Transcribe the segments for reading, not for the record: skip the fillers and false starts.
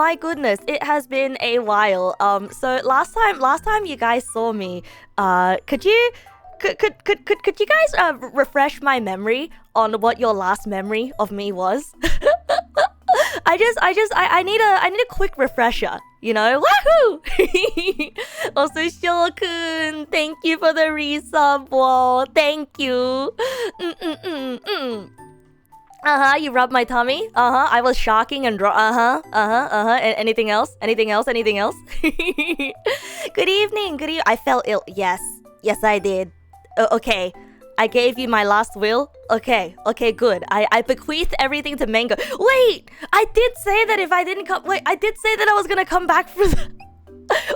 my goodness, it has been a while. So last time you guys saw me, could you guys refresh my memory on what your last memory of me was? I need a quick refresher, you know? Wahoo! Also, Shokun, thank you for the resub wall. Thank you. You rubbed my tummy. I was shocking and Anything else? Anything else? Good evening. I felt ill. Yes, I did. Okay. I gave you my last will. Okay, good. I bequeath everything to Mango. Wait, I did say that if I didn't come. Wait, I did say that I was gonna come back for the.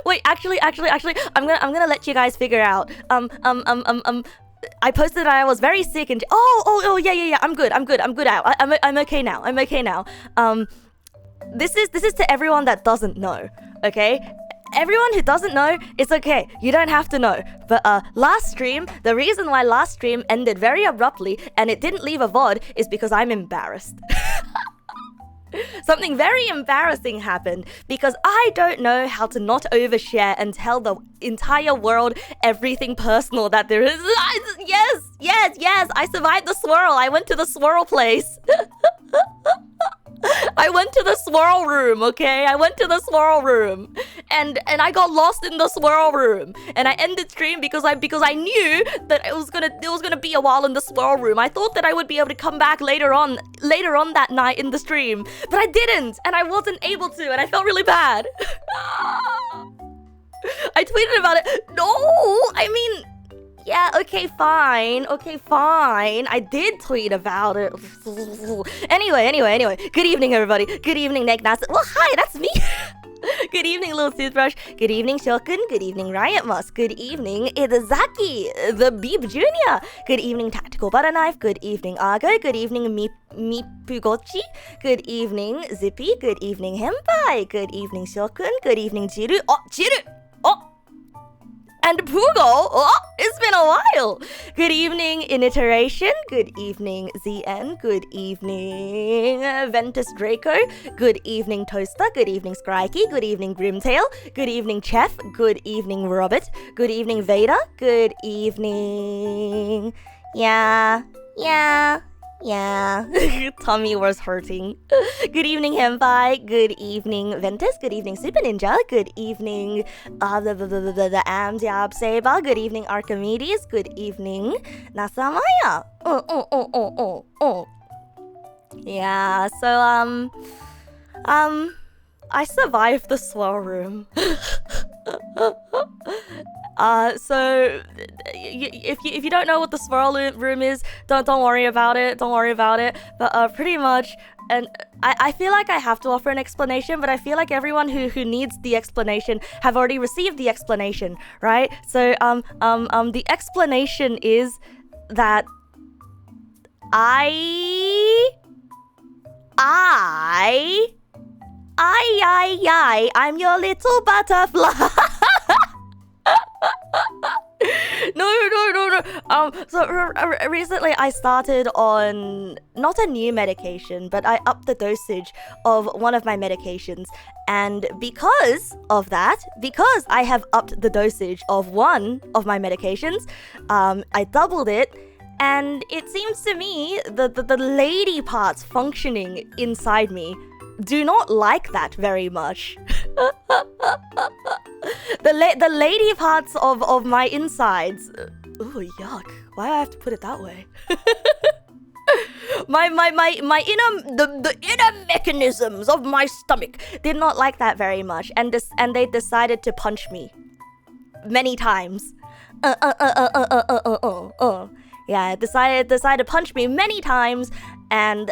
Wait, actually, I'm gonna let you guys figure out. I posted that I was very sick and yeah. I'm good out. I'm okay now. This is to everyone that doesn't know. Okay. Everyone who doesn't know, it's okay. You don't have to know. But last stream, the reason why last stream ended very abruptly and it didn't leave a VOD is because I'm embarrassed. Something very embarrassing happened because I don't know how to not overshare and tell the entire world everything personal that there is. Yes, I survived the swirl. I went to the swirl place. I went to the swirl room, okay? I went to the swirl room. And I got lost in the swirl room. And I ended stream because I knew that it was gonna be a while in the swirl room. I thought that I would be able to come back later on that night in the stream. But I didn't, and I wasn't able to, and I felt really bad. I tweeted about it. No, I mean, yeah, okay, fine. I did tweet about it. Anyway. Good evening, everybody. Good evening, Neg Nass. Well, hi, that's me. Good evening, Little Toothbrush. Good eevening, Shokun. Good evening, Riot Moss. Good evening, Idazaki, the Beep Jr. Good evening, Tactical Butter Knife. Good evening, Argo. Good evening, Mipugochi. Good evening, Zippy. Good evening, Henpai. Good evening, Shokun. Good evening, Jiru. Oh, Jiru! Oh! And Pugo, oh, it's been a while. Good evening, Initeration. Good evening, ZN. Good evening, Ventus Draco. Good evening, Toaster. Good evening, Scrikey. Good evening, Grimtail. Good evening, Chef. Good evening, Robert. Good evening, Vader. Good evening. Yeah. Tummy was hurting. Good evening, Henpai. Good evening, Ventus. Good evening, Super Ninja. Good evening, the Amdiab Saber. Good evening, Archimedes. Good evening, Nasamaya. Yeah, so, I survived the swirl room. So if you don't know what the swirl room is, don't worry about it. But pretty much, and I feel like I have to offer an explanation, but I feel like everyone who needs the explanation have already received the explanation, right? So the explanation is that I'm your little butterfly. No. So recently I started on not a new medication, but I upped the dosage of one of my medications. And because of that, because I have upped the dosage of one of my medications, I doubled it. And it seems to me that the lady parts functioning inside me do not like that very much. The lady parts of my insides. Ooh, yuck. Why do I have to put it that way? my the inner mechanisms of my stomach did not like that very much, and they decided to punch me many times. Yeah, decided to punch me many times, and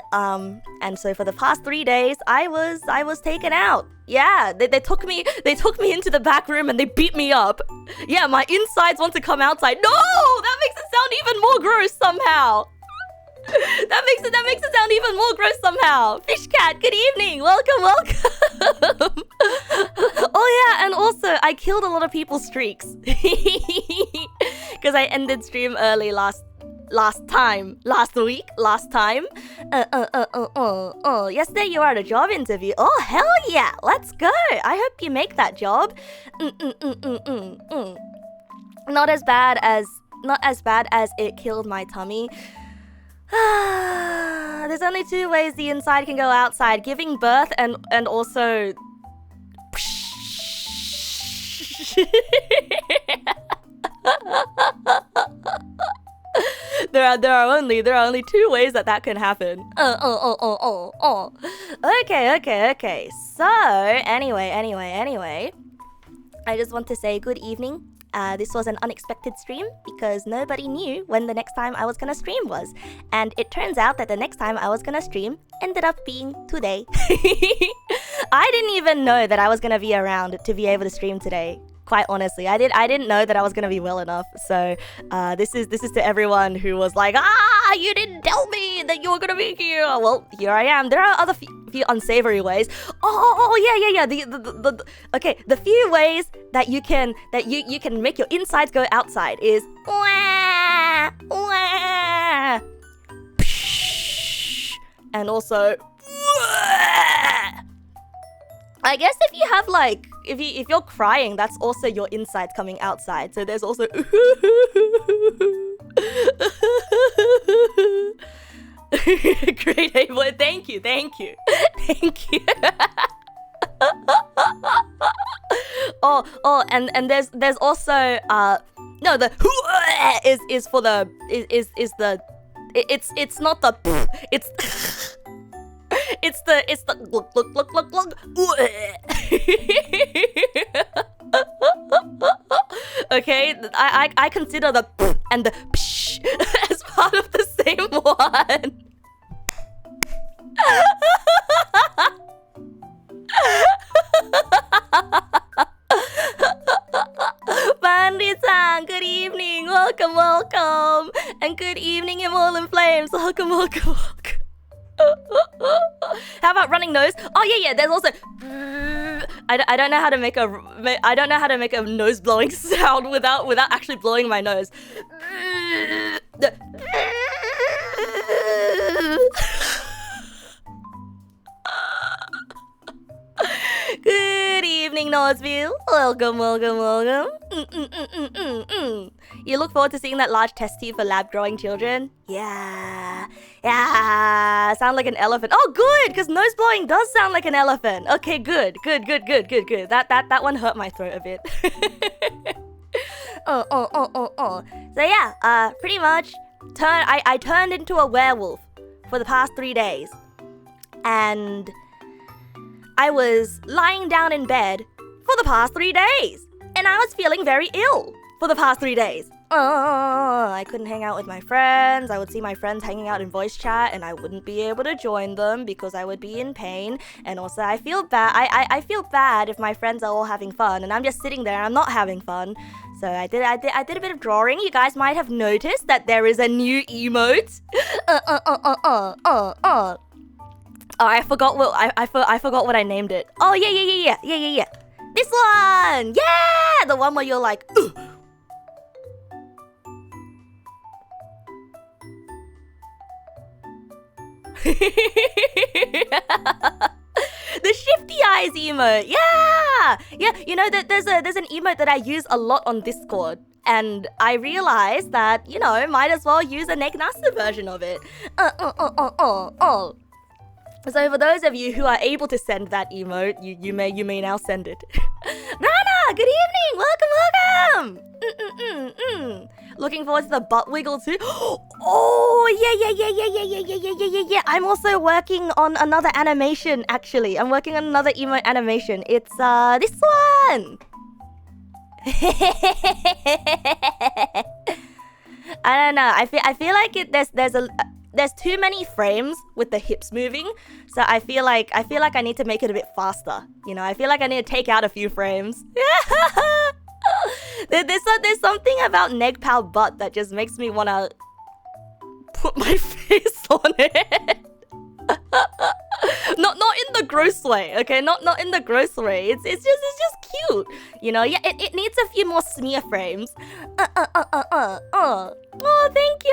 so for the past 3 days I was taken out. Yeah, they took me into the back room and they beat me up. Yeah, my insides want to come outside. No, that makes it sound even more gross somehow. That makes it sound even more gross somehow. Fish Cat, good evening. Welcome. Oh yeah, and also I killed a lot of people's streaks because I ended stream early last last week, last time. Yesterday you were at a job interview. Oh, hell yeah, let's go. I hope you make that job. Not as bad as it killed my tummy. There's only 2 ways the inside can go outside: giving birth and also there are only 2 ways that can happen. Okay. So anyway, I just want to say good evening. This was an unexpected stream because nobody knew when the next time I was gonna stream was. And it turns out that the next time I was gonna stream ended up being today. I didn't even know that I was gonna be around to be able to stream today. Quite honestly, I didn't know that I was gonna be well enough. So this is to everyone who was like, you didn't tell me that you were gonna be here. Well, here I am. There are other few unsavory ways. Yeah. The few ways that you can make your insides go outside is wah, wah, and also wah. I guess if you have if you're crying, that's also your insides coming outside. So there's also great, hey boy. Thank you. and there's also no, the is for the is the it's not the it's it's the look. Okay, I consider the and the as part of the same one. Bandit-san, good evening, welcome, and good evening, Immortal in Flames, welcome. How about running nose? Oh yeah. There's also I don't know how to make a nose blowing sound without actually blowing my nose. Good evening, Nosville. Welcome. You look forward to seeing that large test tube for lab growing children? Yeah. Sound like an elephant. Oh, good, because nose blowing does sound like an elephant. Okay, good. That one hurt my throat a bit. So yeah, pretty much, I turned into a werewolf for the past 3 days, and I was lying down in bed for the past 3 days, and I was feeling very ill for the past 3 days. I couldn't hang out with my friends. I would see my friends hanging out in voice chat, and I wouldn't be able to join them because I would be in pain. And also, I feel bad. I feel bad if my friends are all having fun, and I'm just sitting there and I'm not having fun. So I did a bit of drawing. You guys might have noticed that there is a new emote. Oh, I forgot what I named it. Oh yeah. This one, yeah, the one where you're like. The shifty eyes emote, yeah. You know that there's an emote that I use a lot on Discord, and I realized that might as well use a Neg Nass version of it. So for those of you who are able to send that emote, you may now send it. Rana, good evening, welcome. Looking forward to the butt wiggle too. Oh yeah. I'm also working on another animation. Actually, I'm working on another emote animation. It's this one. I don't know. I feel like there's too many frames with the hips moving, so I feel like I need to make it a bit faster. I feel like I need to take out a few frames. There's something about Negpal butt that just makes me wanna put my face on it. Not in the gross way, okay? Not in the gross way. It's just cute, you know. Yeah, it needs a few more smear frames. Oh, thank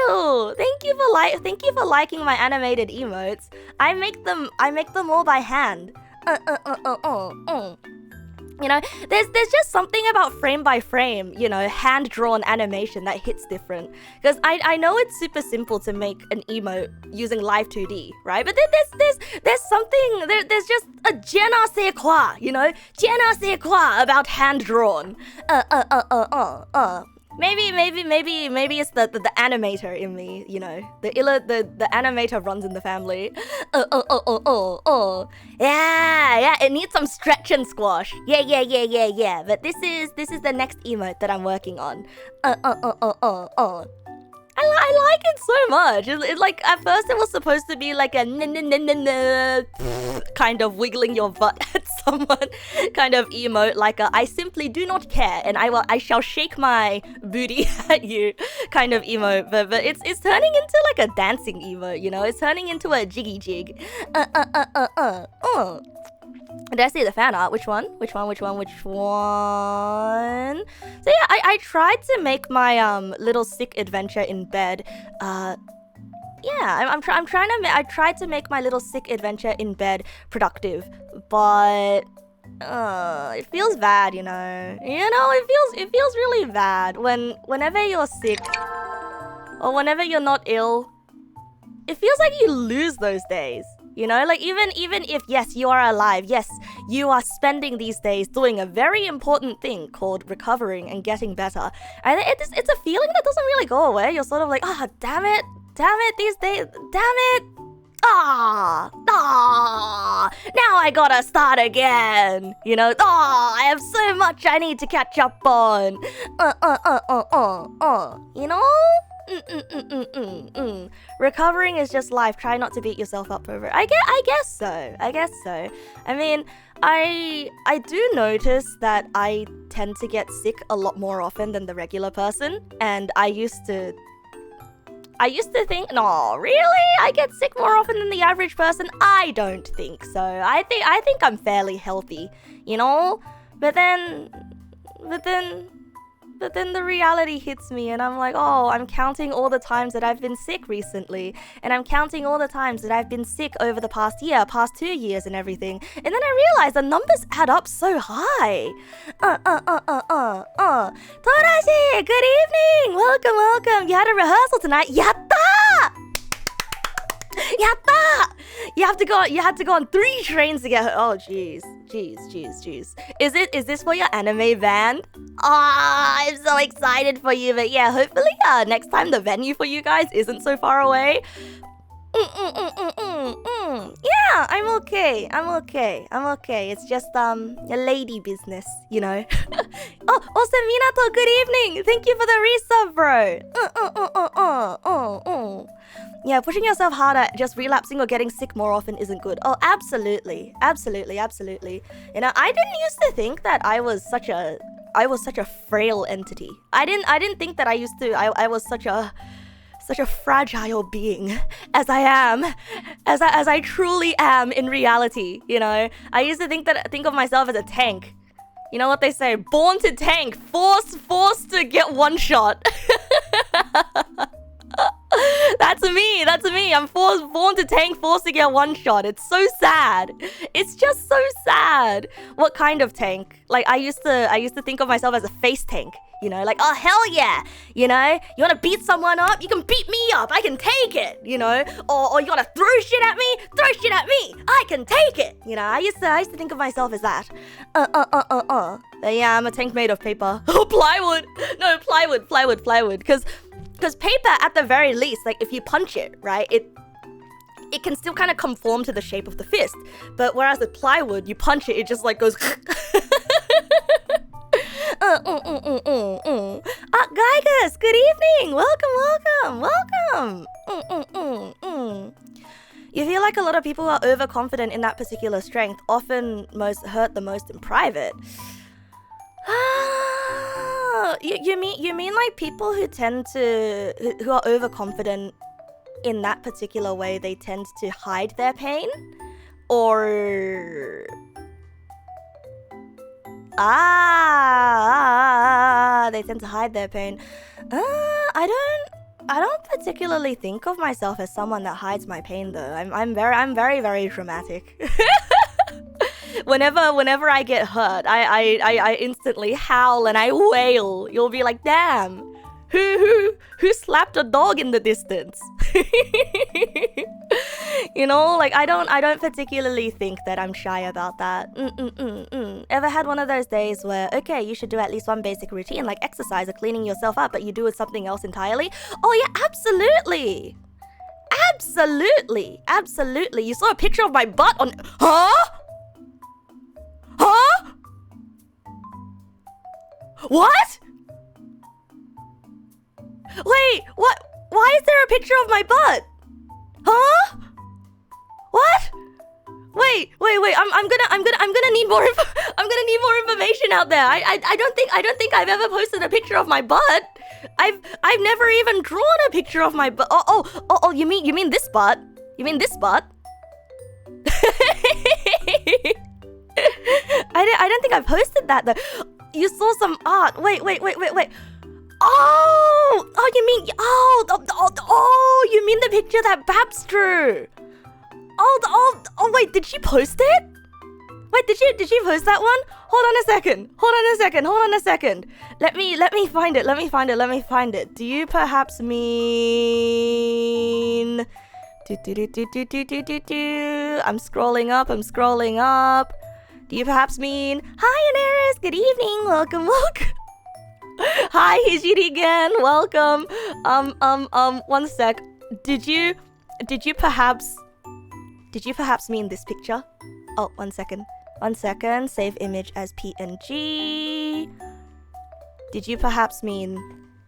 you for liking my animated emotes. I make them all by hand. You know, there's just something about frame by frame, you know, hand-drawn animation that hits different. Because I know it's super simple to make an emote using Live2D, right? But there's something, there's just a je ne sais quoi, you know? Je ne sais quoi about hand-drawn. Maybe it's the animator in me, you know. The animator runs in the family. Yeah, it needs some stretch and squash. Yeah. But this is the next emote that I'm working on. I like it so much. It like at first it was supposed to be like a kind of wiggling your butt at someone kind of emote, like a I simply do not care and I shall shake my booty at you kind of emote. But it's turning into like a dancing emote, you know. It's turning into a jiggy jig. Did I see the fan art? Which one? So yeah, I tried to make my little sick adventure in bed. I tried to make my little sick adventure in bed productive, but it feels bad, you know. It feels really bad whenever you're sick or whenever you're not ill. It feels like you lose those days. You know, like even if, yes, you are alive, yes, you are spending these days doing a very important thing called recovering and getting better. And it's a feeling that doesn't really go away. You're sort of like, damn it, these days, damn it. Now I gotta start again. You know, I have so much I need to catch up on. You know? Recovering is just life. Try not to beat yourself up over it. I guess so. I mean, I do notice that I tend to get sick a lot more often than the regular person, and I used to think, no, really? I get sick more often than the average person? I don't think so. I think I'm fairly healthy, you know? But then the reality hits me and I'm like, I'm counting all the times that I've been sick recently. And I'm counting all the times that I've been sick over the past year, past 2 years and everything. And then I realize the numbers add up so high. Torashi, good evening. Welcome. You had a rehearsal tonight. Yatta! You had to go on 3 trains to get. Oh, jeez. Is this for your anime band? I'm so excited for you. But yeah, hopefully next time the venue for you guys isn't so far away. Yeah, I'm okay. It's just a lady business, you know. Also Minato, good evening. Thank you for the resub, bro. Yeah, pushing yourself harder, just relapsing or getting sick more often isn't good. Oh, absolutely. You know, I didn't used to think that I was such a frail entity. I didn't think that I was such a fragile being as I am, as I truly am in reality, you know. I used to think of myself as a tank. You know what they say, born to tank, forced to get one shot. That's me. I'm born to tank, forced to get one shot. It's so sad. It's just so sad. What kind of tank? Like I used to think of myself as a face tank. You know, like, oh hell yeah. You know, you wanna beat someone up? You can beat me up. I can take it. You know, or you wanna throw shit at me? Throw shit at me. I can take it. You know, I used to think of myself as that. Yeah, I'm a tank made of paper. Oh, plywood. No, plywood. Because paper, at the very least, like if you punch it, right, it can still kind of conform to the shape of the fist. But whereas with plywood, you punch it, it just like goes. Geigus, good evening. Welcome. You feel like a lot of people are overconfident in that particular strength, often hurt the most in private. You mean like people who are overconfident in that particular way, they tend to hide their pain? Or they tend to hide their pain. I don't particularly think of myself as someone that hides my pain though. I'm very, very dramatic. Whenever I get hurt, I instantly howl and I wail. You'll be like, damn, who slapped a dog in the distance? You know, like I don't particularly think that I'm shy about that. Ever had one of those days where, okay, you should do at least one basic routine like exercise or cleaning yourself up, but you do something else entirely? Oh yeah, absolutely. Absolutely. You saw a picture of my butt on... Huh? What? Wait, what? Why is there a picture of my butt? Huh? What? Wait. I'm gonna need more. I'm gonna need more information out there. I don't think I've ever posted a picture of my butt. I've never even drawn a picture of my butt. Oh. You mean this butt? You mean this butt? I don't think I posted that though. You saw some art. Wait. Oh, you mean you mean the picture that Babs drew? Oh, wait, did she post it? Wait, did she post that one? Hold on a second. Let me find it. Do you perhaps mean... I'm scrolling up. Do you perhaps mean... Hi, Anaris, good evening, welcome. Hi, Hijiri again, welcome. One sec. Did you perhaps mean this picture? Oh, one second. Save image as PNG. Did you perhaps mean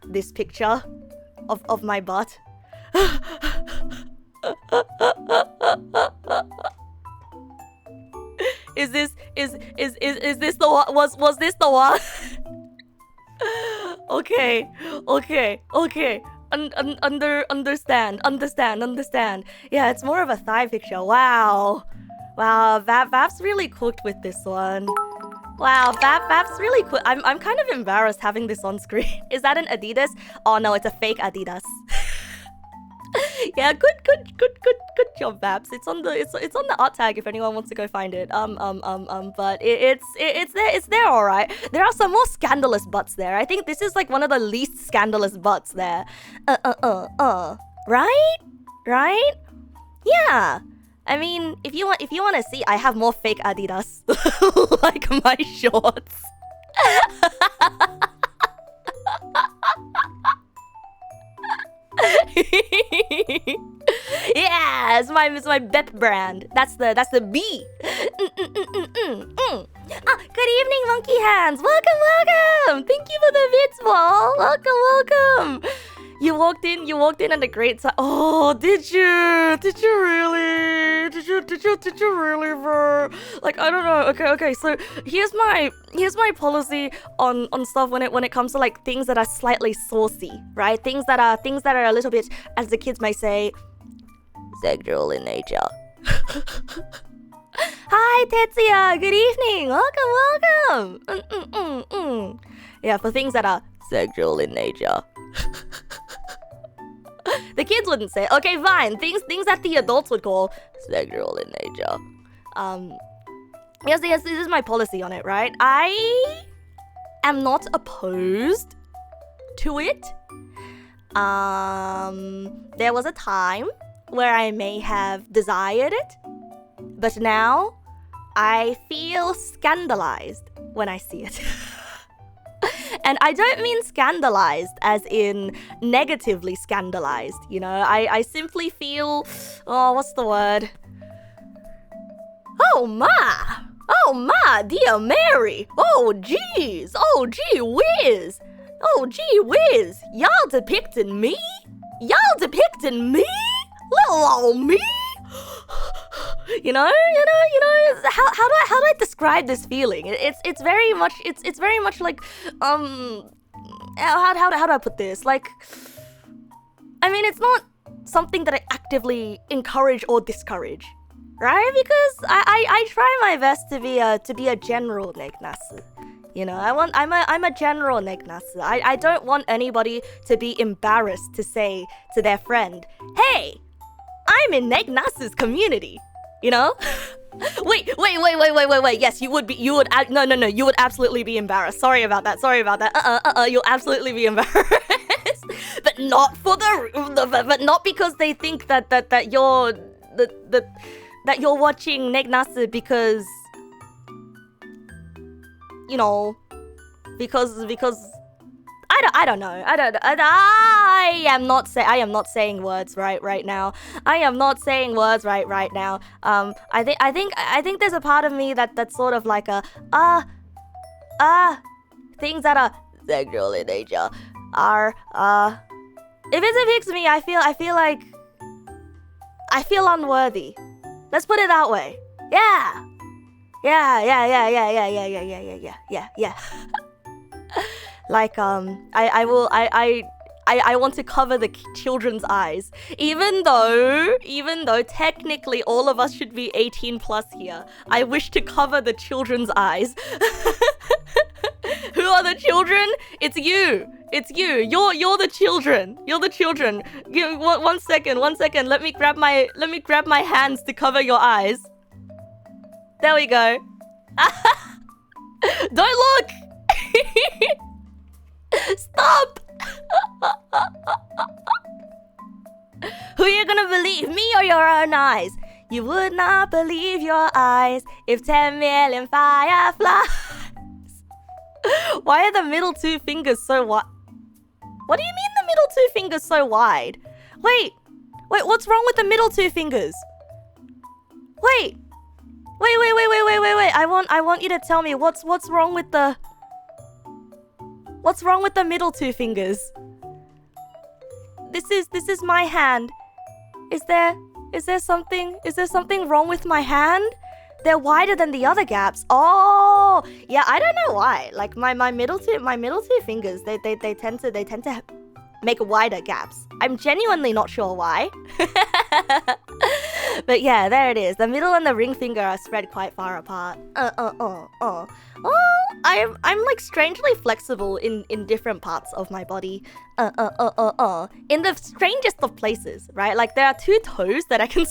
this picture of my butt? Is this the one? Was this the one? Okay. Understand. Yeah, it's more of a thigh picture. Wow. Vap's really cooked with this one. Wow, Vap's really cooked. I'm kind of embarrassed having this on screen. Is that an Adidas? Oh no, it's a fake Adidas. Yeah, good job, Vaps. It's on the art tag if anyone wants to go find it. But it's there, all right. There are some more scandalous butts there. I think this is like one of the least scandalous butts there. Right? Yeah. I mean, if you want to see, I have more fake Adidas, like my shorts. Yeah, it's my Bep brand. That's the B. Good evening, monkey hands. Welcome. Thank you for the bits, ball. Welcome. You walked in at a great time. Oh, did you? Did you really? Did you really, bro? Like, I don't know. Okay. So here's my policy on stuff when it comes to like things that are slightly saucy, right? Things that are a little bit, as the kids may say, sexual in nature. Hi, Tetsuya. Good evening. Welcome. Yeah, for things that are sexual in nature. The kids wouldn't say. Okay, fine. Things that the adults would call sexual in nature. Yes, this is my policy on it, right? I am not opposed to it. There was a time where I may have desired it, but now I feel scandalized when I see it. And I don't mean scandalized as in negatively scandalized, you know? I simply feel, what's the word? Oh my, dear Mary. Oh gee whiz. Y'all depicting me? Little old me? You know, how do I describe this feeling? It's very much like how do I put this? Like, I mean, it's not something that I actively encourage or discourage, right? Because I try my best to be a general Neg nasu. You know, I'm a general Neg nasu. I don't want anybody to be embarrassed to say to their friend, "Hey, I'm in Neg nasu's community." You know? Wait. Yes, you would. No. You would absolutely be embarrassed. Sorry about that. You'll absolutely be embarrassed. But not because they think that you're that you're watching Neg nasu because, you know, because I don't know. I am not saying words right now. I think there's a part of me that's sort of like a things that are sexual in nature are if it depicts me, I feel like I feel unworthy. Let's put it that way. Yeah. Like I want to cover the children's eyes, even though technically all of us should be 18 plus here. I wish to cover the children's eyes. Who are the children? It's you. You're the children. Give one second. Let me grab my hands to cover your eyes. There we go. Don't look. Stop! Who are you gonna believe, me or your own eyes? You would not believe your eyes if 10 million fireflies. Why are the middle two fingers so wide? What do you mean the middle two fingers so wide? Wait, what's wrong with the middle two fingers? Wait. I want you to tell me what's wrong with the middle two fingers? This is my hand. Is there something wrong with my hand? They're wider than the other gaps. Oh, yeah, I don't know why. Like my middle two fingers, they tend to make wider gaps. I'm genuinely not sure why. But yeah, there it is. The middle and the ring finger are spread quite far apart. Oh, I'm like strangely flexible in different parts of my body. In the strangest of places, right? Like there are two toes that I can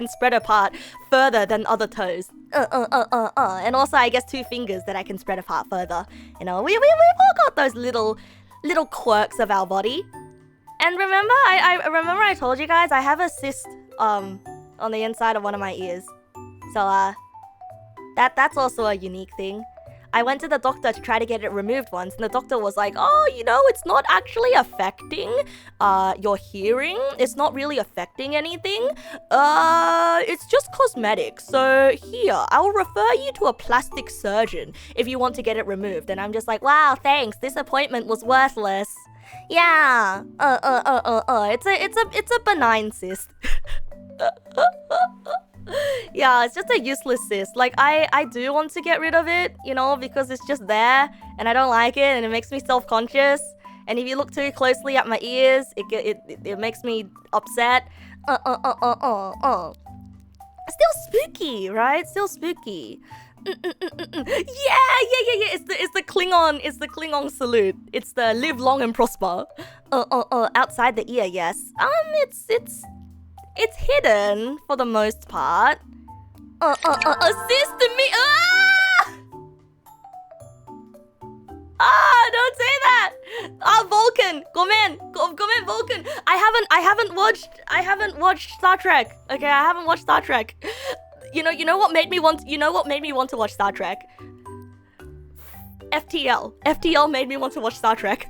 spread apart further than other toes. And also I guess two fingers that I can spread apart further. You know, we've all got those little quirks of our body. And remember, I told you guys I have a cyst on the inside of one of my ears. So that's also a unique thing. I went to the doctor to try to get it removed once, and the doctor was like, "Oh, you know, it's not actually affecting your hearing. It's not really affecting anything. It's just cosmetic. So here, I'll refer you to a plastic surgeon if you want to get it removed." And I'm just like, "Wow, thanks. This appointment was worthless." Yeah. It's a benign cyst. Yeah, it's just a useless cyst. Like I do want to get rid of it, you know, because it's just there and I don't like it and it makes me self-conscious. And if you look too closely at my ears, it makes me upset. Still spooky, right? Still spooky. Yeah. It's the Klingon salute. It's the live long and prosper. Outside the ear, yes. It's hidden for the most part. Assist me. Don't say that. Vulcan. Gomen, Vulcan. I haven't watched Star Trek. Okay, I haven't watched Star Trek. You know what made me want to watch Star Trek? FTL made me want to watch Star Trek.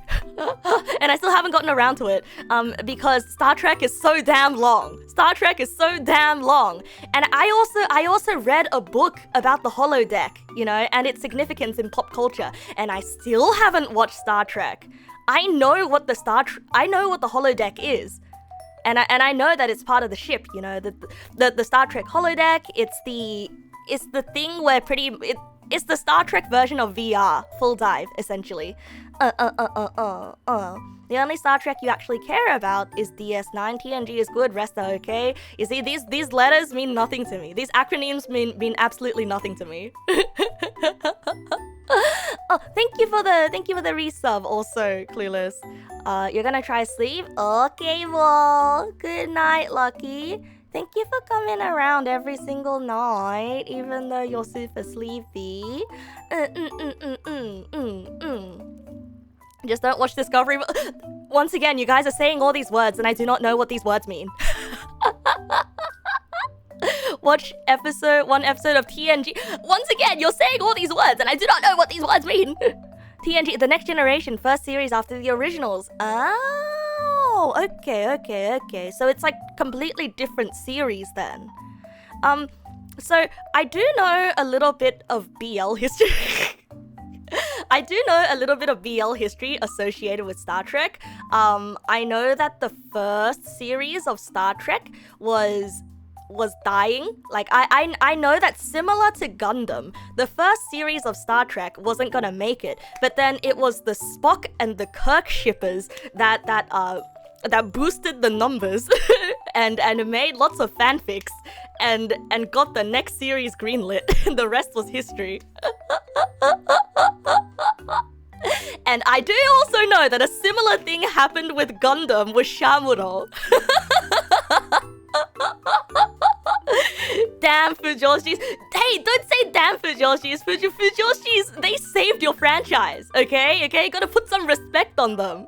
And I still haven't gotten around to it because Star Trek is so damn long. And I also read a book about the holodeck, you know, and its significance in pop culture, and I still haven't watched Star Trek. I know what the holodeck is. And I know that it's part of the ship, you know, the Star Trek holodeck. It's the thing where it's the Star Trek version of VR, full dive, essentially. The only Star Trek you actually care about is DS9. TNG is good, rest are okay. You see, these letters mean nothing to me. These acronyms mean absolutely nothing to me. Oh, thank you for the resub also, Clueless. You're gonna try sleep? Okay, well, good night, Lucky. Thank you for coming around every single night, even though you're super sleepy. Just don't watch Discovery. Once again, you guys are saying all these words and I do not know what these words mean. Watch one episode of TNG. Once again, you're saying all these words and I do not know what these words mean. TNG, The Next Generation, first series after the originals. Oh, okay. So it's like completely different series then. So I do know a little bit of BL history. I do know a little bit of BL history associated with Star Trek. I know that the first series of Star Trek was dying. Like, I know that similar to Gundam, the first series of Star Trek wasn't gonna make it, but then it was the Spock and the Kirk shippers that boosted the numbers and made lots of fanfics and got the next series greenlit. And the rest was history. And I do also know that a similar thing happened with Gundam with Shamuro. Damn Fujoshis. Hey, don't say damn Fujoshis. Fujoshis, they saved your franchise, okay? You gotta put some respect on them.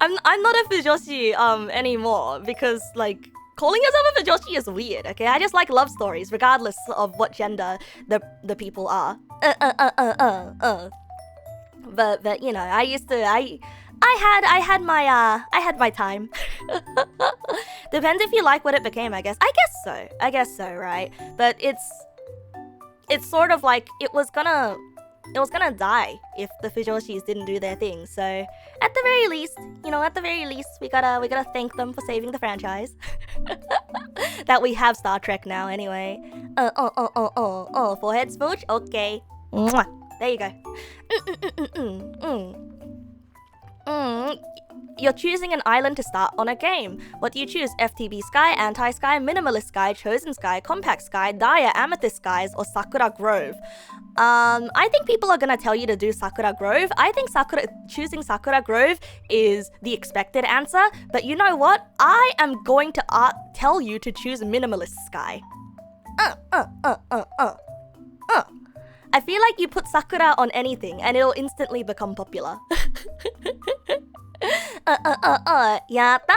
I'm not a Fujoshi anymore because, like, calling yourself a Fujoshi is weird, okay? I just like love stories regardless of what gender the people are. But you know, I had my time. Depends if you like what it became, I guess. I guess so, right? But it's sort of like it was gonna die if the Fujoshis didn't do their thing. So at the very least, we gotta thank them for saving the franchise. That we have Star Trek now anyway. Forehead smooch? Okay. Mwah. There you go. You're choosing an island to start on a game. What do you choose? FTB Sky, Anti-Sky, Minimalist Sky, Chosen Sky, Compact Sky, Dire, Amethyst Skies, or Sakura Grove? I think people are gonna tell you to do Sakura Grove. I think choosing Sakura Grove is the expected answer, but you know what? I am going to tell you to choose Minimalist Sky. I feel like you put Sakura on anything and it'll instantly become popular. Yatta!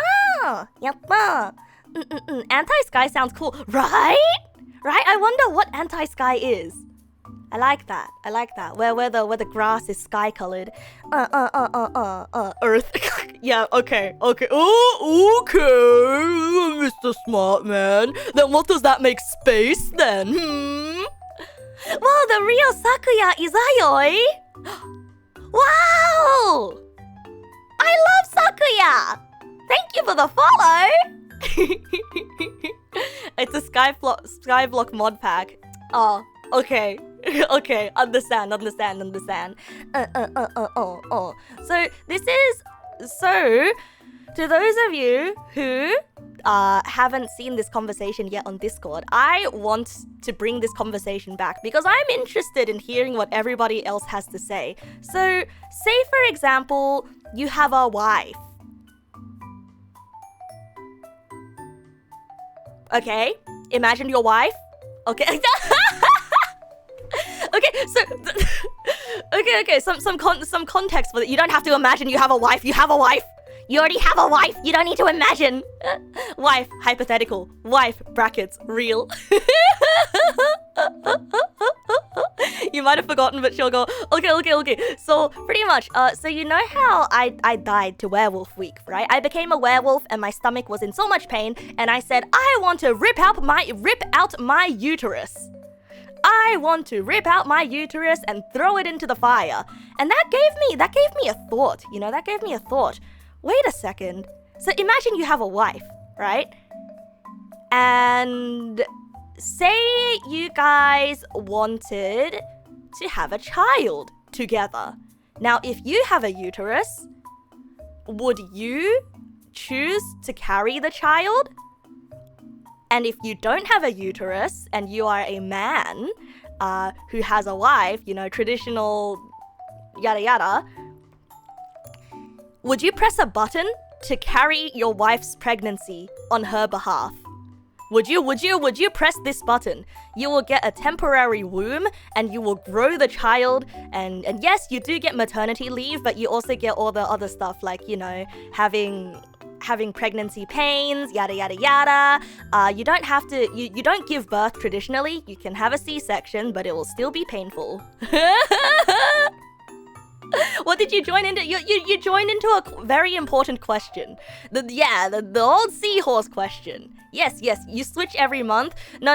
Anti-Sky sounds cool, right? Right? I wonder what Anti-Sky is. I like that. Where the grass is sky-colored. Earth. Yeah, okay. Oh, okay, Mr. Smart Man. Then what does that make space then? Well, the real Sakuya is Ayoi. Wow! I love Sakuya! Thank you for the follow! It's a Skyblock mod pack. Oh, okay. Okay, understand. So, to those of you who haven't seen this conversation yet on Discord, I want to bring this conversation back because I'm interested in hearing what everybody else has to say. So, say for example, you have a wife. Okay, imagine your wife. Okay. Okay, some context for it. You don't have to imagine you have a wife. You have a wife. You already have a wife. You don't need to imagine. Wife, hypothetical. Wife, brackets, real. You might have forgotten, but she'll go, okay. So, pretty much, so you know how I died to Werewolf Week, right? I became a werewolf and my stomach was in so much pain, and I said, I want to rip out my uterus. I want to rip out my uterus and throw it into the fire. And that gave me a thought, that gave me a thought. Wait a second. So imagine you have a wife, right? And say you guys wanted to have a child together. Now, if you have a uterus would you choose to carry the child? And if you don't have a uterus and you are a man who has a wife, you know, traditional yada yada, would you press a button to carry your wife's pregnancy on her behalf? Would you press this button? You will get a temporary womb and you will grow the child, and yes, you do get maternity leave, but you also get all the other stuff like, you know, having pregnancy pains, yada yada yada. You don't have to, you don't give birth traditionally. You can have a C-section, but it will still be painful. What did you join into? You joined into a very important question. The old seahorse question. Yes, you switch every month. No.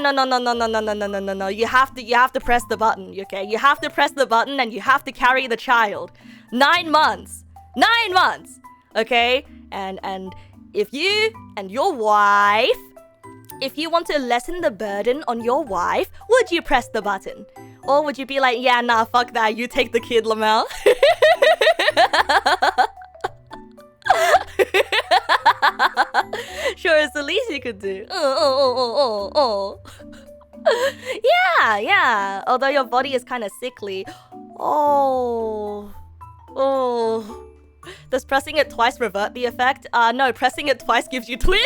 You have to press the button, okay? You have to press the button and you have to carry the child. 9 months. 9 months. Okay? And if you and your wife, if you want to lessen the burden on your wife, would you press the button? Or would you be like, yeah, nah, fuck that, you take the kid, Lamel? Sure, it's the least you could do. Yeah. Although your body is kind of sickly. Oh. Does pressing it twice revert the effect? No, pressing it twice gives you twins.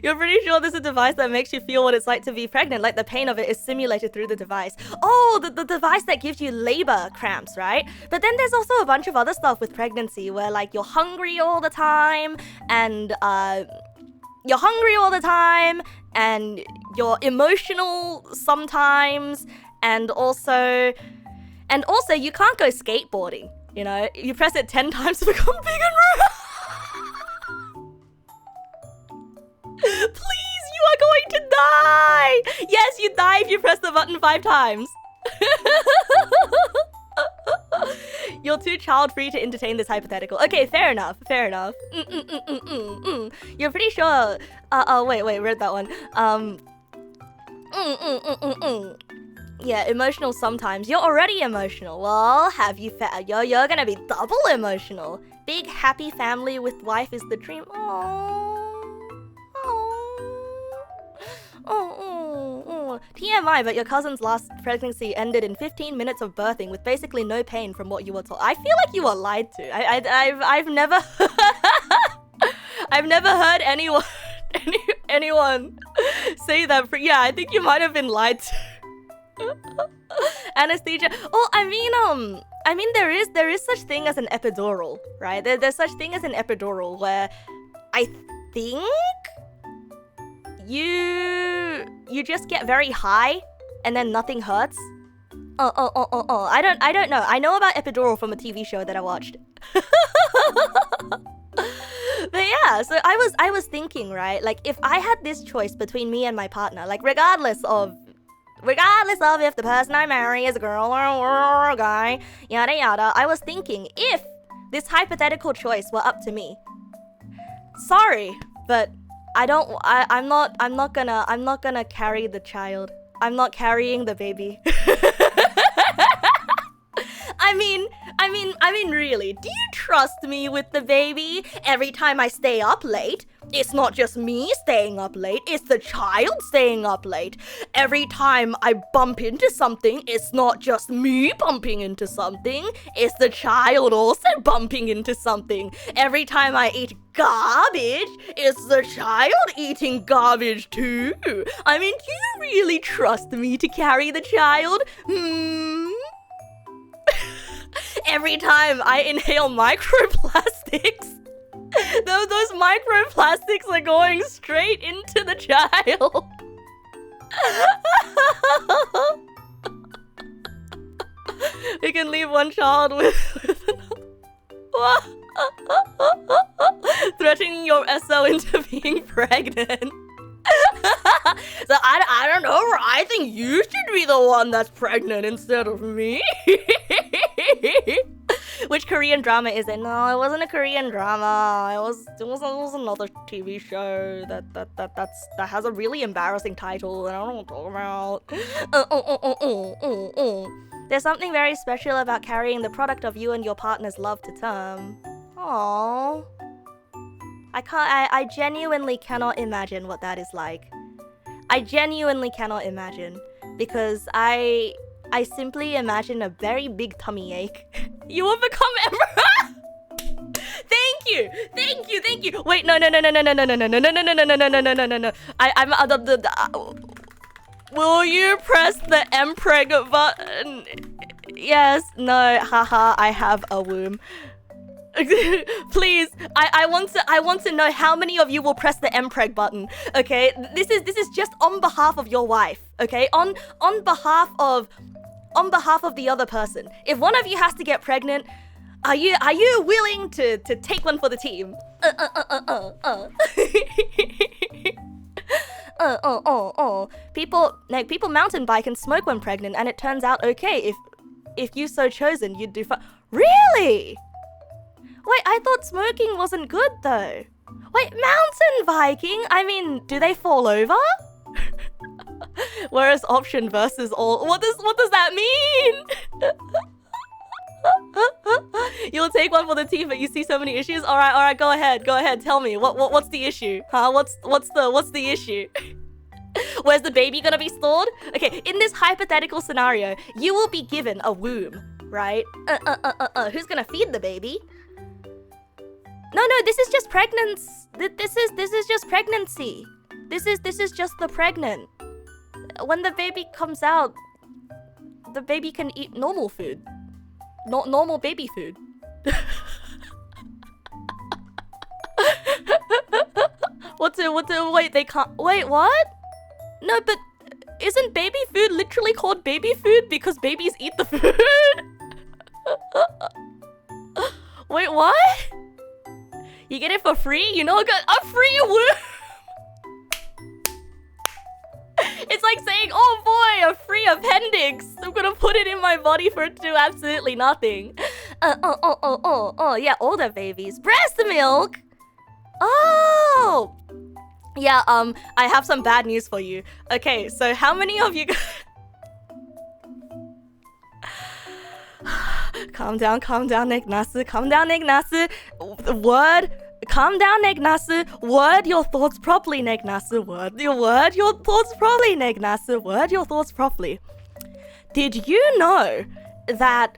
You're pretty sure there's a device that makes you feel what it's like to be pregnant, like the pain of it is simulated through the device. Oh, the device that gives you labor cramps, right? But then there's also a bunch of other stuff with pregnancy where like you're hungry all the time and you're emotional sometimes, and also you can't go skateboarding, you know? You press it 10 times to become big and round. Please, you are going to die! Yes, you die if you press the button 5 times. You're too child-free to entertain this hypothetical. Okay, fair enough. You're pretty sure... wait, read that one. Yeah, emotional sometimes. You're already emotional. Well, have you you're gonna be double emotional. Big happy family with wife is the dream. TMI, but your cousin's last pregnancy ended in 15 minutes of birthing with basically no pain from what you were told. I feel like you were lied to. I've never I've never heard anyone say that. Yeah, I think you might have been lied to. Anesthesia. Oh, I mean there is such thing as an epidural, right? There's such thing as an epidural where I think you just get very high and then nothing hurts. I don't know. I know about epidural from a TV show that I watched. But yeah, so I was thinking, right? Like if I had this choice between me and my partner, like regardless of if the person I marry is a girl or a guy, yada yada, I was thinking if this hypothetical choice were up to me. Sorry, but I'm not gonna carry the child. I'm not carrying the baby. I mean, really, do you trust me with the baby? Every time I stay up late, it's not just me staying up late, it's the child staying up late. Every time I bump into something, it's not just me bumping into something, it's the child also bumping into something. Every time I eat garbage, it's the child eating garbage too. I mean, do you really trust me to carry the child? Every time I inhale microplastics, those microplastics are going straight into the child. We can leave one child with another. Threatening your SO into being pregnant. So I don't know, I think you should be the one that's pregnant instead of me. Which Korean drama is it? No, it wasn't a Korean drama. It was another TV show that has a really embarrassing title, and I don't know what I'm talking about. There's something very special about carrying the product of you and your partner's love to term. Aww. I genuinely cannot imagine what that is like. I genuinely cannot imagine, because I simply imagine a very big tummy ache. You will become Emperor. Thank you. Wait, no. Will you press the Empreg button? Yes. No. Haha. I have a womb. Please, I want to know how many of you will press the Empreg button. Okay, this is just on behalf of your wife. Okay, on behalf of the other person. If one of you has to get pregnant, are you willing to take one for the team? People mountain bike and smoke when pregnant, and it turns out okay. If you so chosen, you'd do fine. Really? Wait, I thought smoking wasn't good though. Wait, mountain biking? I mean, do they fall over? Whereas option versus all. What does that mean? You'll take one for the team, but you see so many issues. All right, go ahead. Tell me what's the issue? Huh? What's the issue? Where's the baby gonna be stored? Okay, in this hypothetical scenario, you will be given a womb, right? Who's gonna feed the baby? No, this is just pregnancy. This is just pregnancy. This is just the pregnant. When the baby comes out, the baby can eat normal food. Not normal baby food. Wait, they can't. Wait, what? No, but isn't baby food literally called baby food because babies eat the food? Wait, what? You get it for free? You know, a free womb. It's like saying, oh boy, a free appendix. I'm gonna put it in my body for it to do absolutely nothing. Yeah, older babies. Breast milk? Oh! Yeah, I have some bad news for you. Okay, so how many of you... Calm down, Neg na스. Calm down, Neg na스. Word. Calm down, Neg na스. Word your thoughts properly, Neg na스. Word your thoughts properly, Neg na스. Word your thoughts properly. Did you know that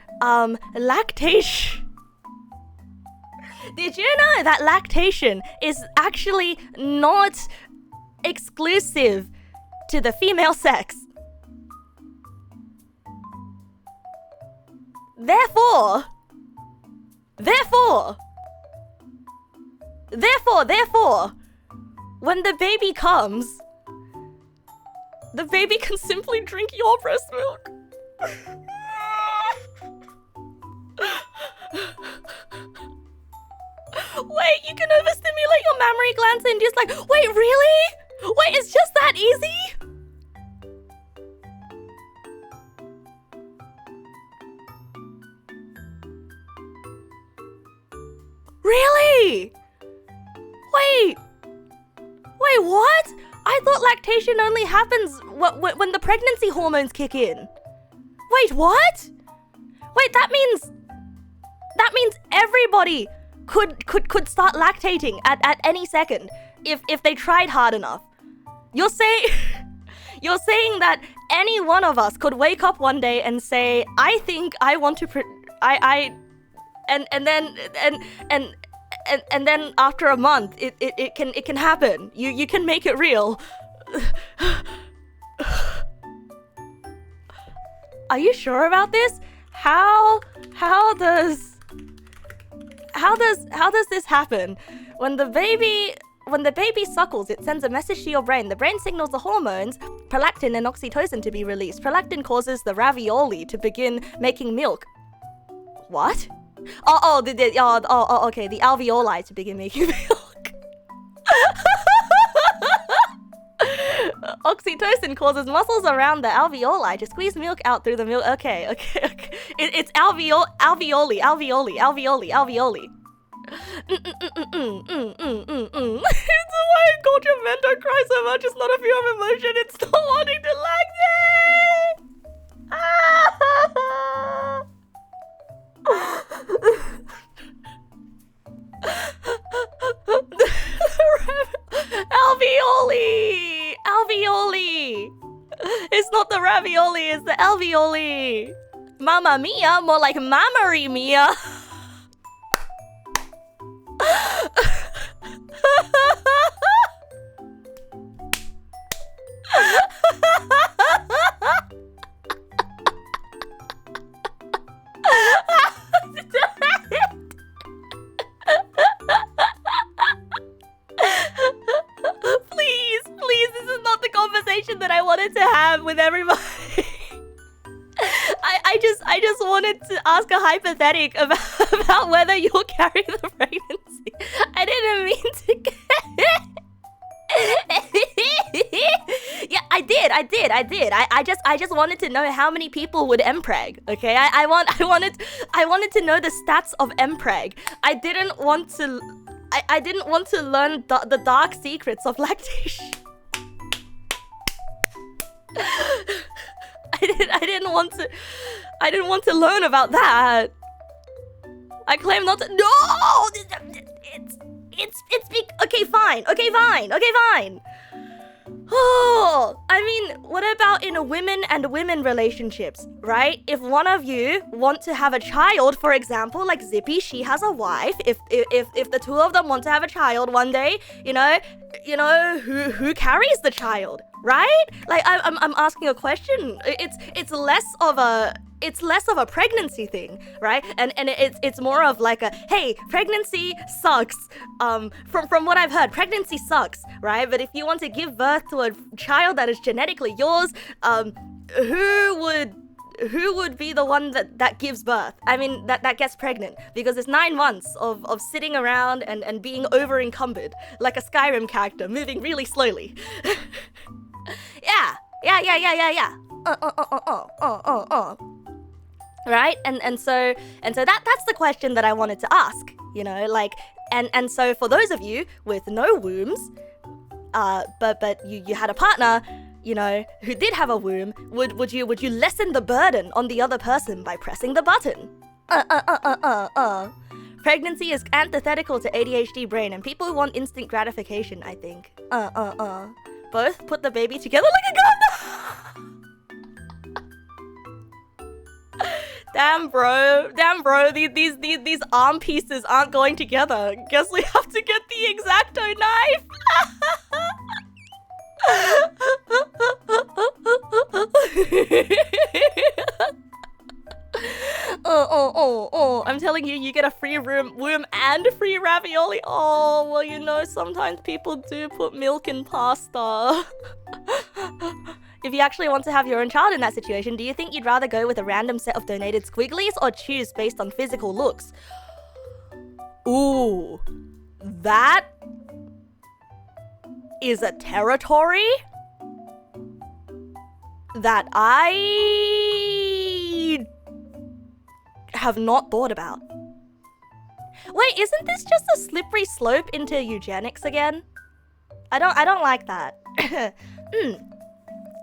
lactation... Did you know that lactation is actually not exclusive to the female sex? Therefore, when the baby comes, the baby can simply drink your breast milk. Wait, you can overstimulate your mammary glands and just like, wait, really? Wait, it's just that easy? Really? Wait, what? I thought lactation only happens when the pregnancy hormones kick in. Wait, what? Wait, that means everybody could start lactating at any second if they tried hard enough. You're saying that any one of us could wake up one day and say, I think I want to and then after a month it can happen. You can make it real. Are you sure about this? How does this happen? When the baby suckles, it sends a message to your brain. The brain signals the hormones prolactin and oxytocin to be released. Prolactin causes the ravioli to begin making milk. What? Okay, the alveoli to begin making milk. Oxytocin causes muscles around the alveoli to squeeze milk out through the milk. Okay. It's alveoli. It's why culture men don't cry so much. It's not a fear of emotion. It's not wanting to Alveoli. It's not the ravioli, it's the alveoli. Mamma mia, more like mammary mia. Please, this is not the conversation that I wanted to have with everybody. I just wanted to ask a hypothetical about whether you'll carry the pregnancy. I didn't mean to get Yeah, I did. I just wanted to know how many people would mpreg. Okay, I wanted to know the stats of mpreg. I didn't want to learn the dark secrets of lactation. I didn't want to learn about that. I claim not to. No, okay, fine. Oh, I mean, what about in women and women relationships, right? If one of you want to have a child, for example, like Zippy, she has a wife. If the two of them want to have a child one day, you know, who carries the child, right? Like I'm asking a question. It's less of a pregnancy thing, right? And it's more of like a, hey, pregnancy sucks. From what I've heard, pregnancy sucks, right? But if you want to give birth to a child that is genetically yours, who would be the one that gives birth? I mean, that gets pregnant, because it's 9 months of sitting around and being over encumbered like a Skyrim character, moving really slowly. Yeah. Right? And so that's the question that I wanted to ask, you know, like, and so for those of you with no wombs, but you had a partner, you know, who did have a womb, would you lessen the burden on the other person by pressing the button? Pregnancy is antithetical to ADHD brain, and people want instant gratification, I think. Both put the baby together like a gun. Damn bro, these arm pieces aren't going together. Guess we have to get the X-Acto knife. I'm telling you, you get a free womb and free ravioli. Oh, well, you know, sometimes people do put milk in pasta. If you actually want to have your own child in that situation, do you think you'd rather go with a random set of donated squigglies or choose based on physical looks? Ooh, that is a territory that I have not thought about. Wait, isn't this just a slippery slope into eugenics again? I don't like that.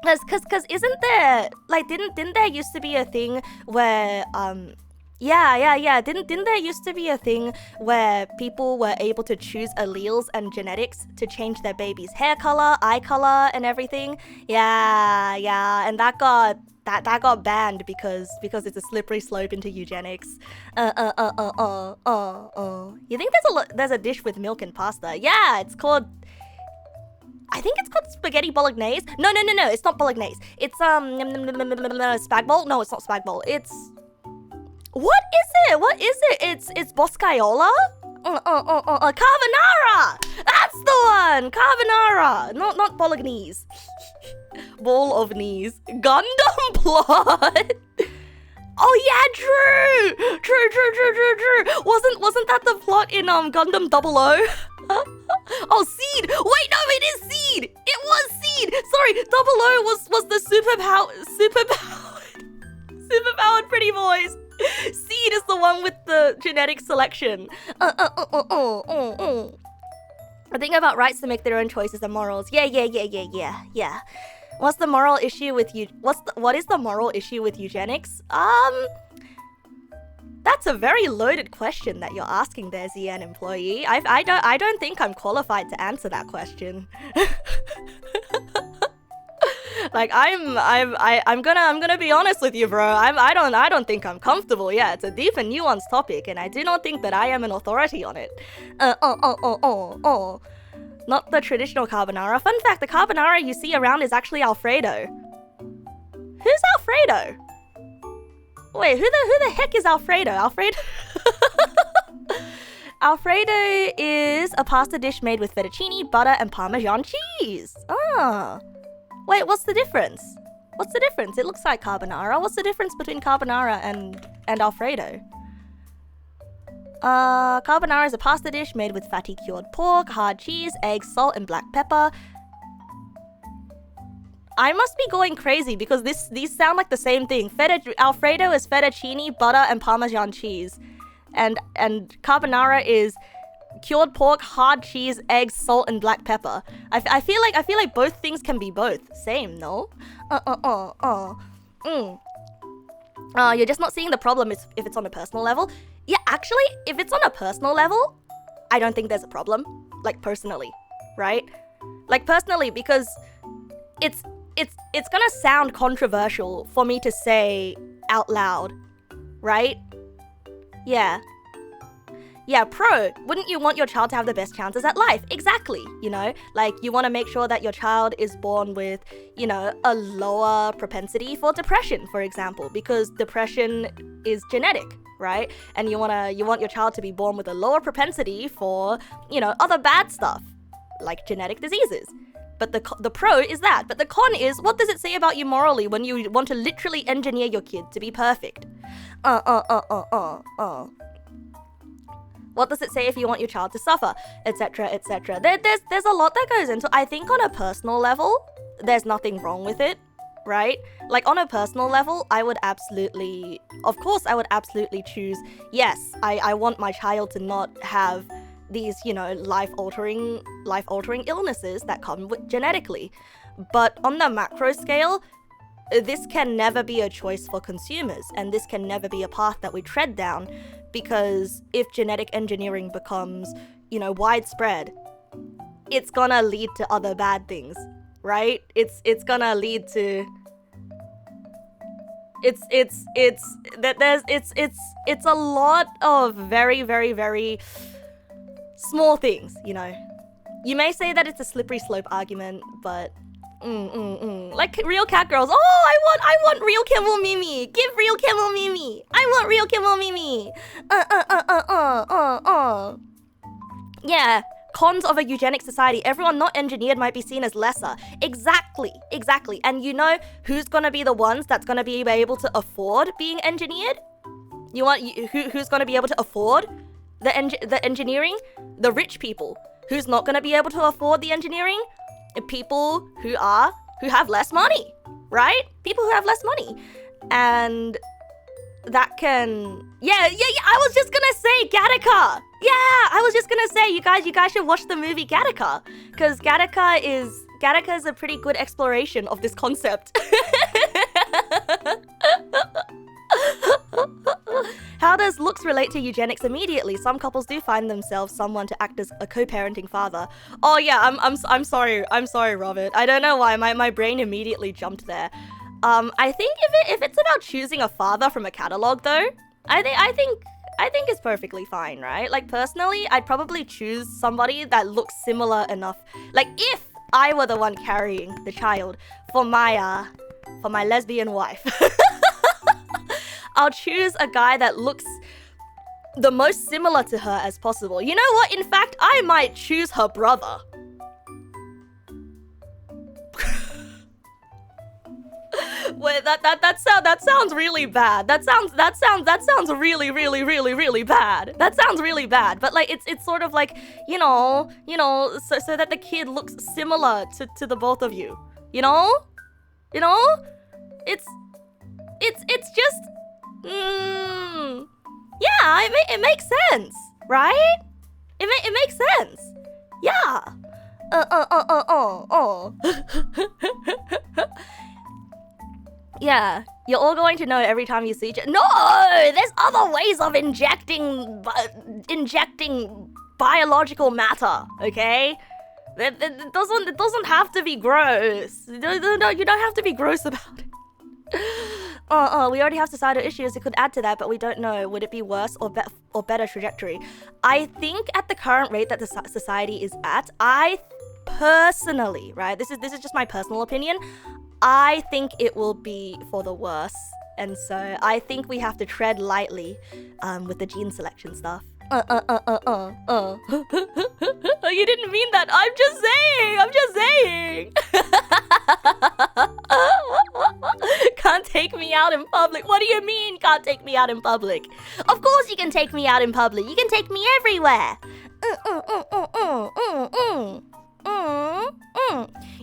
Cause isn't there, like, didn't there used to be a thing where didn't there used to be a thing where people were able to choose alleles and genetics to change their baby's hair color, eye color, and everything? Yeah, and that got banned because it's a slippery slope into eugenics. You think there's a dish with milk and pasta? Yeah, it's called, I think it's called spaghetti bolognese. No, it's not bolognese. It's spag bowl. No, it's not spag bowl. It's, what is it? It's boscaiola. Carbonara. That's the one. Carbonara. Not bolognese. Ball of knees. Gundam plot. Oh yeah, true. Wasn't that the plot in Gundam 00? Oh, Seed. Wait, no, it is Seed. Seed! It was Seed! Sorry, Double O was the superpowered pretty boys. Seed is the one with the genetic selection. I think about rights to make their own choices and morals. Yeah. What's the moral issue with you? What is the moral issue with eugenics? That's a very loaded question that you're asking there, ZN employee. I don't think I'm qualified to answer that question. Like I'm gonna be honest with you, bro. I don't think I'm comfortable. Yeah, it's a deep and nuanced topic, and I do not think that I am an authority on it. Not the traditional carbonara. Fun fact: the carbonara you see around is actually Alfredo. Who's Alfredo? Wait, who the heck is Alfredo? Alfredo is a pasta dish made with fettuccine, butter, and Parmesan cheese. Wait, what's the difference? It looks like carbonara. What's the difference between carbonara and Alfredo? Carbonara is a pasta dish made with fatty cured pork, hard cheese, eggs, salt, and black pepper. I must be going crazy because these sound like the same thing. Alfredo is fettuccine, butter, and Parmesan cheese. And carbonara is cured pork, hard cheese, eggs, salt, and black pepper. I feel like both things can be both. Same, no? You're just not seeing the problem if it's on a personal level. Yeah, actually, if it's on a personal level, I don't think there's a problem. Like, personally, right? Like, personally, because it's gonna sound controversial for me to say out loud, right? Yeah, pro, wouldn't you want your child to have the best chances at life? Exactly, you know? Like, you want to make sure that your child is born with, you know, a lower propensity for depression, for example, because depression is genetic, right? And you want your child to be born with a lower propensity for, you know, other bad stuff, like genetic diseases. But the pro is that. But the con is, what does it say about you morally when you want to literally engineer your kid to be perfect? What does it say if you want your child to suffer, etc., etc.? There's a lot that goes into. I think on a personal level, there's nothing wrong with it, right? Like, on a personal level, I would absolutely choose, yes, I want my child to not have these, you know, life-altering illnesses that come with genetically. But on the macro scale, this can never be a choice for consumers, and this can never be a path that we tread down, because if genetic engineering becomes, you know, widespread, it's gonna lead to other bad things, right? It's gonna lead to it's a lot of very, very, very small things, you know. You may say that it's a slippery slope argument, but like real cat girls. Oh, I want real Kimmel Mimi. Give real Kimmel Mimi. I want real Kimmel Mimi. Yeah. Cons of a eugenic society. Everyone not engineered might be seen as lesser. Exactly. And you know who's gonna be the ones that's gonna be able to afford being engineered? Who's gonna be able to afford the engineering? The rich people. Who's not gonna be able to afford the engineering? People who have less money, right? People who have less money. And that can... Yeah, I was just gonna say Gattaca. Yeah, I was just gonna say, you guys should watch the movie Gattaca, because Gattaca is a pretty good exploration of this concept. How does looks relate to eugenics immediately? Some couples do find themselves someone to act as a co-parenting father. Oh yeah, I'm sorry, Robert. I don't know why my brain immediately jumped there. I think if it's about choosing a father from a catalog though, I think it's perfectly fine, right? Like, personally, I'd probably choose somebody that looks similar enough. Like, if I were the one carrying the child for my lesbian wife, I'll choose a guy that looks the most similar to her as possible. You know what? In fact, I might choose her brother. Wait, that sounds really bad. That sounds really bad. That sounds really bad. But like it's sort of like, you know, so that the kid looks similar to the both of you. You know? It's just yeah, it makes sense, right? It makes sense. Yeah. Yeah, you're all going to know every time you see each other. No, there's other ways of injecting biological matter, okay? It doesn't have to be gross. No, you don't have to be gross about it. We already have societal issues that could add to that, but we don't know. Would it be worse or better trajectory? I think at the current rate that the society is at, I personally, right? This is just my personal opinion. I think it will be for the worse, and so I think we have to tread lightly, with the gene selection stuff. You didn't mean that. I'm just saying. Can't take me out in public. What do you mean, can't take me out in public? Of course you can take me out in public. You can take me everywhere.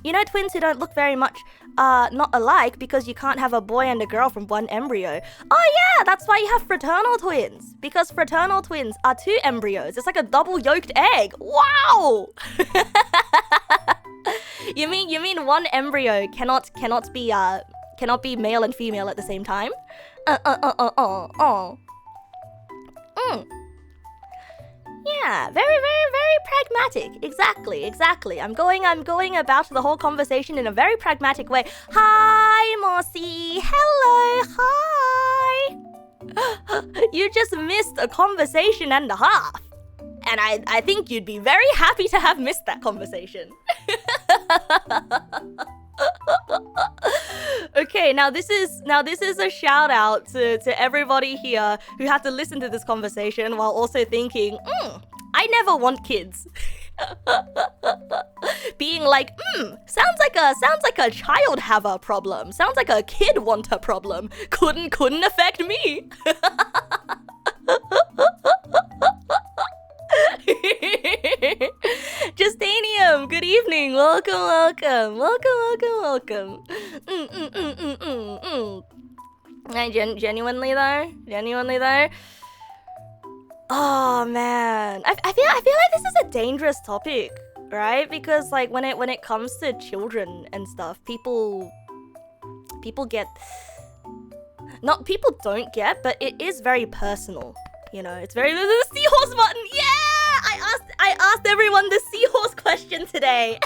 You know twins who don't look very much not alike because you can't have a boy and a girl from one embryo. Oh yeah, that's why you have fraternal twins. Because fraternal twins are two embryos. It's like a double yolked egg. Wow! You mean one embryo cannot be male and female at the same time? Yeah, very pragmatic. Exactly. I'm going about the whole conversation in a very pragmatic way. Hi, Mossy. Hello, hi. You just missed a conversation and a half. And I think you'd be very happy to have missed that conversation. Okay, now this is a shout out to everybody here who had to listen to this conversation while also thinking, I never want kids. Being like, sounds like a child have a problem. Sounds like a kid want a problem. Couldn't affect me. Justanium, good evening. Welcome. Genuinely though. Oh man, I feel like this is a dangerous topic, right? Because like when it comes to children and stuff, people get, not people don't get, but it is very personal. You know, it's very the seahorse button. Yeah, I asked everyone the seahorse question today.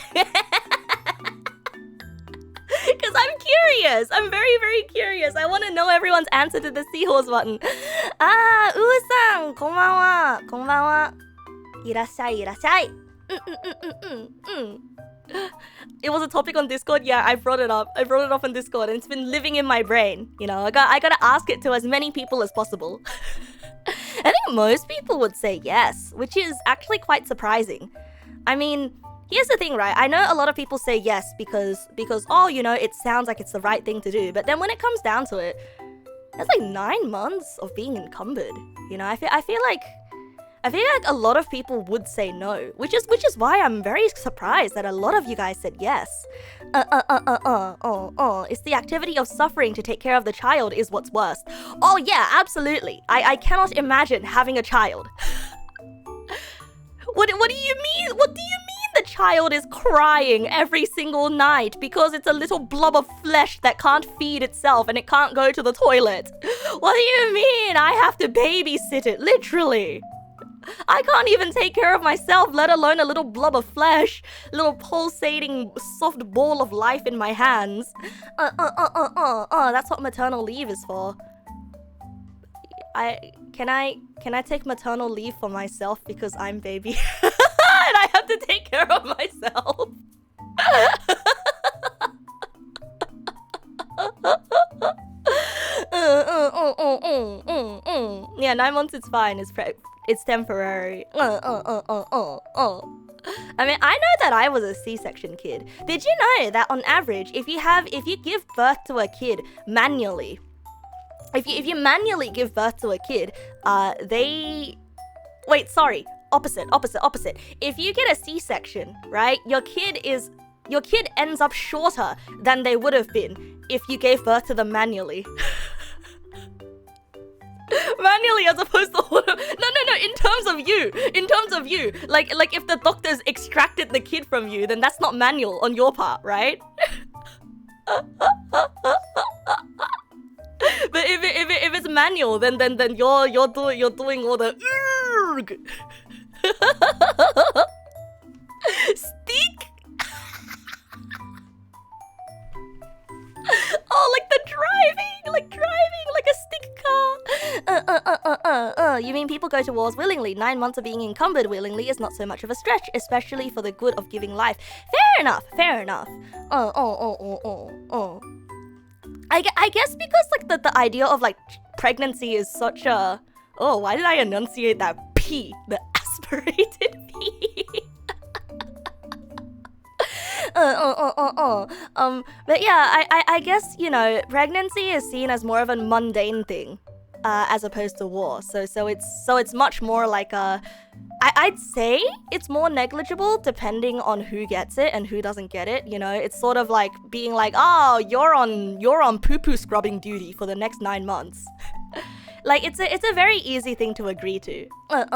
Because I'm curious. I'm very curious. I want to know everyone's answer to the seahorse button. Uwe-san, konbanwa. Konbanwa. Irashai. It was a topic on Discord. Yeah, I brought it up on Discord, and it's been living in my brain. You know, I gotta ask it to as many people as possible. I think most people would say yes, which is actually quite surprising. I mean, here's the thing, right? I know a lot of people say yes because oh, you know, it sounds like it's the right thing to do. But then when it comes down to it, that's like 9 months of being encumbered. You know, I feel like a lot of people would say no, which is why I'm very surprised that a lot of you guys said yes. It's the activity of suffering to take care of the child is what's worst. Oh yeah, absolutely. I cannot imagine having a child. What do you mean? What do you mean the child is crying every single night because it's a little blob of flesh that can't feed itself and it can't go to the toilet? What do you mean I have to babysit it? Literally. I can't even take care of myself, let alone a little blob of flesh, little pulsating soft ball of life in my hands. That's what maternal leave is for. Can I take maternal leave for myself because I'm baby and I have to take care of myself? Yeah, 9 months it's fine. It's temporary. I mean, I know that I was a C-section kid. Did you know that on average, if you give birth to a kid manually, if you manually give birth to a kid, opposite. If you get a C-section, right, your kid ends up shorter than they would have been if you gave birth to them manually. Manually as opposed to no, in terms of you. Like if the doctors extracted the kid from you, then that's not manual on your part, right? But if it's manual, then you're doing all the stick. Oh, like the driving like a stick car. You mean people go to wars willingly? 9 months of being encumbered willingly is not so much of a stretch, especially for the good of giving life. Fair enough. I guess because like the idea of like pregnancy is such a... Oh, why did I enunciate that P? The aspirated P. But yeah, I guess, you know, pregnancy is seen as more of a mundane thing, as opposed to war. So it's much more like a... I'd say it's more negligible depending on who gets it and who doesn't get it. You know, it's sort of like being like, oh, you're on poo-poo scrubbing duty for the next 9 months. Like, it's a very easy thing to agree to. But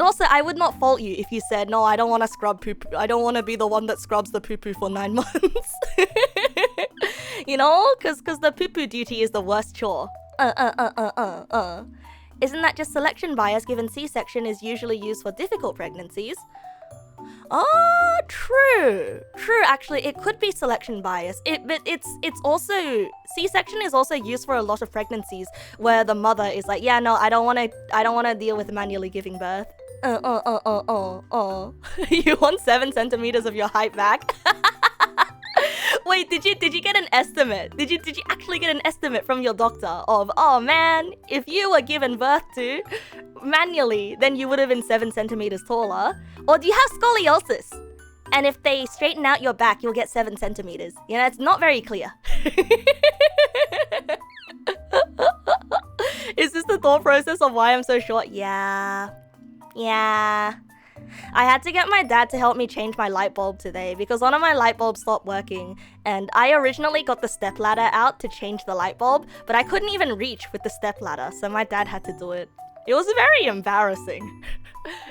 also, I would not fault you if you said, no, I don't want to scrub poo-poo. I don't want to be the one that scrubs the poo-poo for 9 months. You know? Because the poo-poo duty is the worst chore. Isn't that just selection bias, given C-section is usually used for difficult pregnancies? Oh, true. Actually, it could be selection bias. But it's also... C-section is also used for a lot of pregnancies where the mother is like, yeah, no, I don't want to deal with manually giving birth. You want 7 centimeters of your height back? Wait, did you get an estimate? Did you actually get an estimate from your doctor of, oh man, if you were given birth to manually, then you would have been 7 centimeters taller? Or do you have scoliosis? And if they straighten out your back, you'll get 7 centimeters. You know, it's not very clear. Is this the thought process of why I'm so short? Yeah. I had to get my dad to help me change my light bulb today because one of my light bulbs stopped working, and I originally got the stepladder out to change the light bulb, but I couldn't even reach with the stepladder, so my dad had to do it. It was very embarrassing.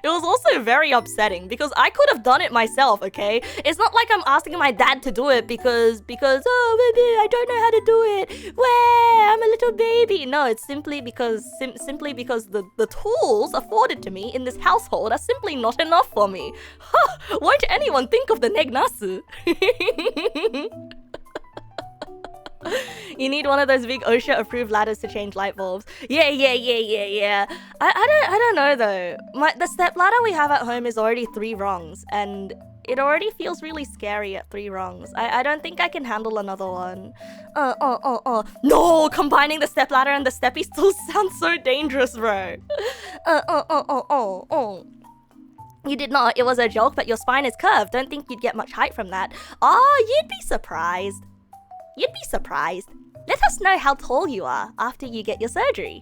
It was also very upsetting because I could have done it myself, okay? It's not like I'm asking my dad to do it because oh baby, I don't know how to do it. Where I'm a little baby. No, it's simply because the tools afforded to me in this household are simply not enough for me. Won't anyone think of the Neg nasu? You need one of those big OSHA approved ladders to change light bulbs. Yeah. I don't know though. The step ladder we have at home is already 3 rungs, and it already feels really scary at 3 rungs. I don't think I can handle another one. No, combining the step ladder and the steppy still sounds so dangerous, bro. You did not. It was a joke, but your spine is curved. Don't think you'd get much height from that. Oh, you'd be surprised. Let us know how tall you are after you get your surgery.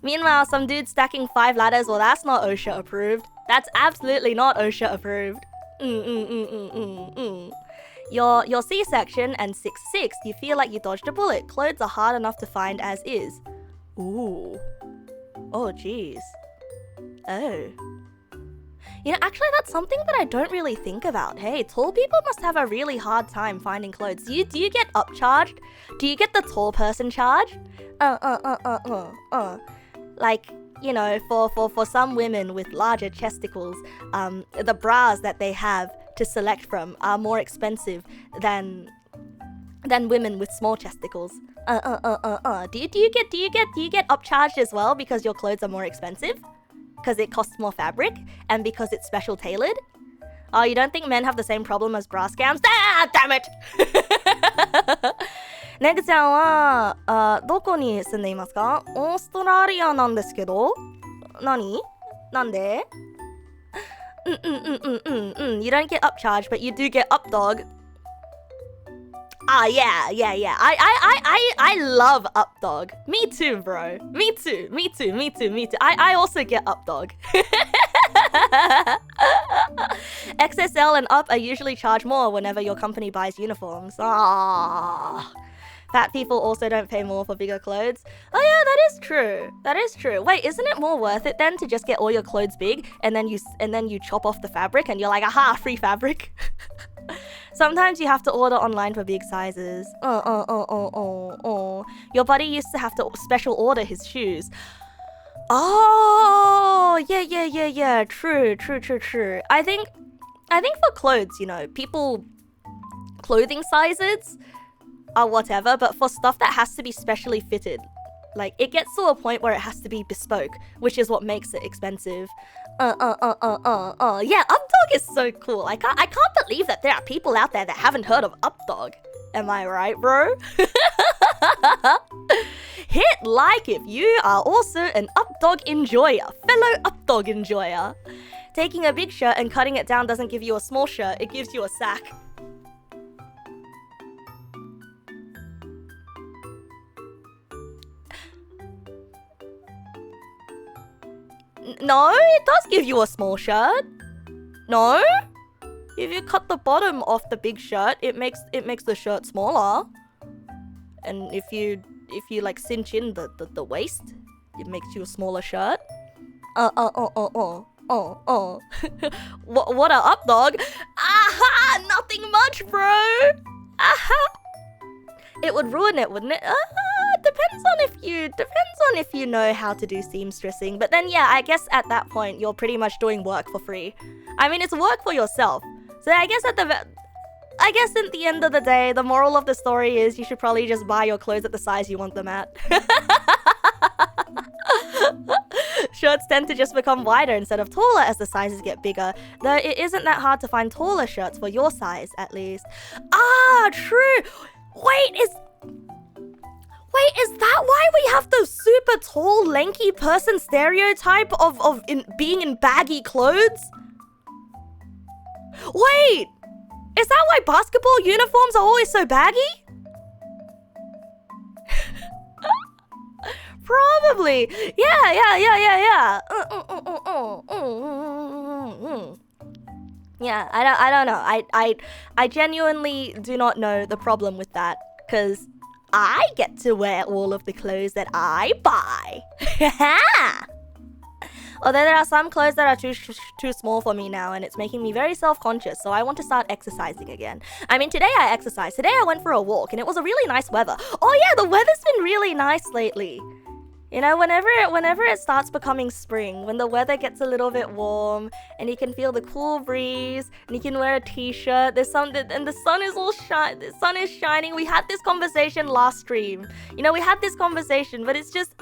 Meanwhile, some dude stacking 5 ladders, well, that's not OSHA approved. That's absolutely not OSHA approved. Your C-section and 6'6", you feel like you dodged a bullet. Clothes are hard enough to find as is. Ooh. Oh, jeez. Oh. You know, actually, that's something that I don't really think about. Hey, tall people must have a really hard time finding clothes. Do you get upcharged? Do you get the tall person charge? Like, you know, for some women with larger chesticles, the bras that they have to select from are more expensive than women with small chesticles. Do you get upcharged as well because your clothes are more expensive? Because it costs more fabric, and because it's special tailored? Oh, you don't think men have the same problem as bra scams? Ah, damn it! ネグちゃんは、どこに住んでいますか？オーストラリアなんですけど。何？ Nande? You don't get upcharge, but you do get updog. Ah, yeah. I love updog. Me too, bro. Me too. I also get updog. XSL and up are usually charged more whenever your company buys uniforms. Ah. Fat people also don't pay more for bigger clothes. Oh yeah, that is true. Wait, isn't it more worth it then to just get all your clothes big and then you chop off the fabric and you're like, aha, free fabric? Sometimes you have to order online for big sizes. Your buddy used to have to special order his shoes. Oh, yeah. True. I think for clothes, you know, clothing sizes are whatever, but for stuff that has to be specially fitted, like, it gets to a point where it has to be bespoke, which is what makes it expensive. Yeah, Updog is so cool. I can't believe that there are people out there that haven't heard of Updog. Am I right, bro? Hit like if you are also an Updog enjoyer, fellow Updog enjoyer. Taking a big shirt and cutting it down doesn't give you a small shirt, it gives you a sack. No, it does give you a small shirt. No? If you cut the bottom off the big shirt, it makes the shirt smaller. And if you like cinch in the waist, it makes you a smaller shirt. What a up, dog? Aha! Nothing much, bro. Aha! It would ruin it, wouldn't it? Depends on if you know how to do seamstressing. But then, yeah, I guess at that point you're pretty much doing work for free. I mean, it's work for yourself. So I guess at the end of the day, the moral of the story is you should probably just buy your clothes at the size you want them at. Shirts tend to just become wider instead of taller as the sizes get bigger, though it isn't that hard to find taller shirts for your size, at least. Ah, true! Wait, is that why we have the super tall, lanky person stereotype of being in baggy clothes? Wait! Is that why basketball uniforms are always so baggy? Probably. Yeah. Yeah, I don't know. I genuinely do not know the problem with that, because I get to wear all of the clothes that I buy. Although there are some clothes that are too small for me now, and it's making me very self-conscious, so I want to start exercising again. I mean, today I exercised. Today I went for a walk, and it was a really nice weather. Oh yeah, the weather's been really nice lately. You know, whenever it starts becoming spring, when the weather gets a little bit warm, and you can feel the cool breeze, and you can wear a t-shirt, and the sun is shining. We had this conversation last stream. You know, we had this conversation, but it's just,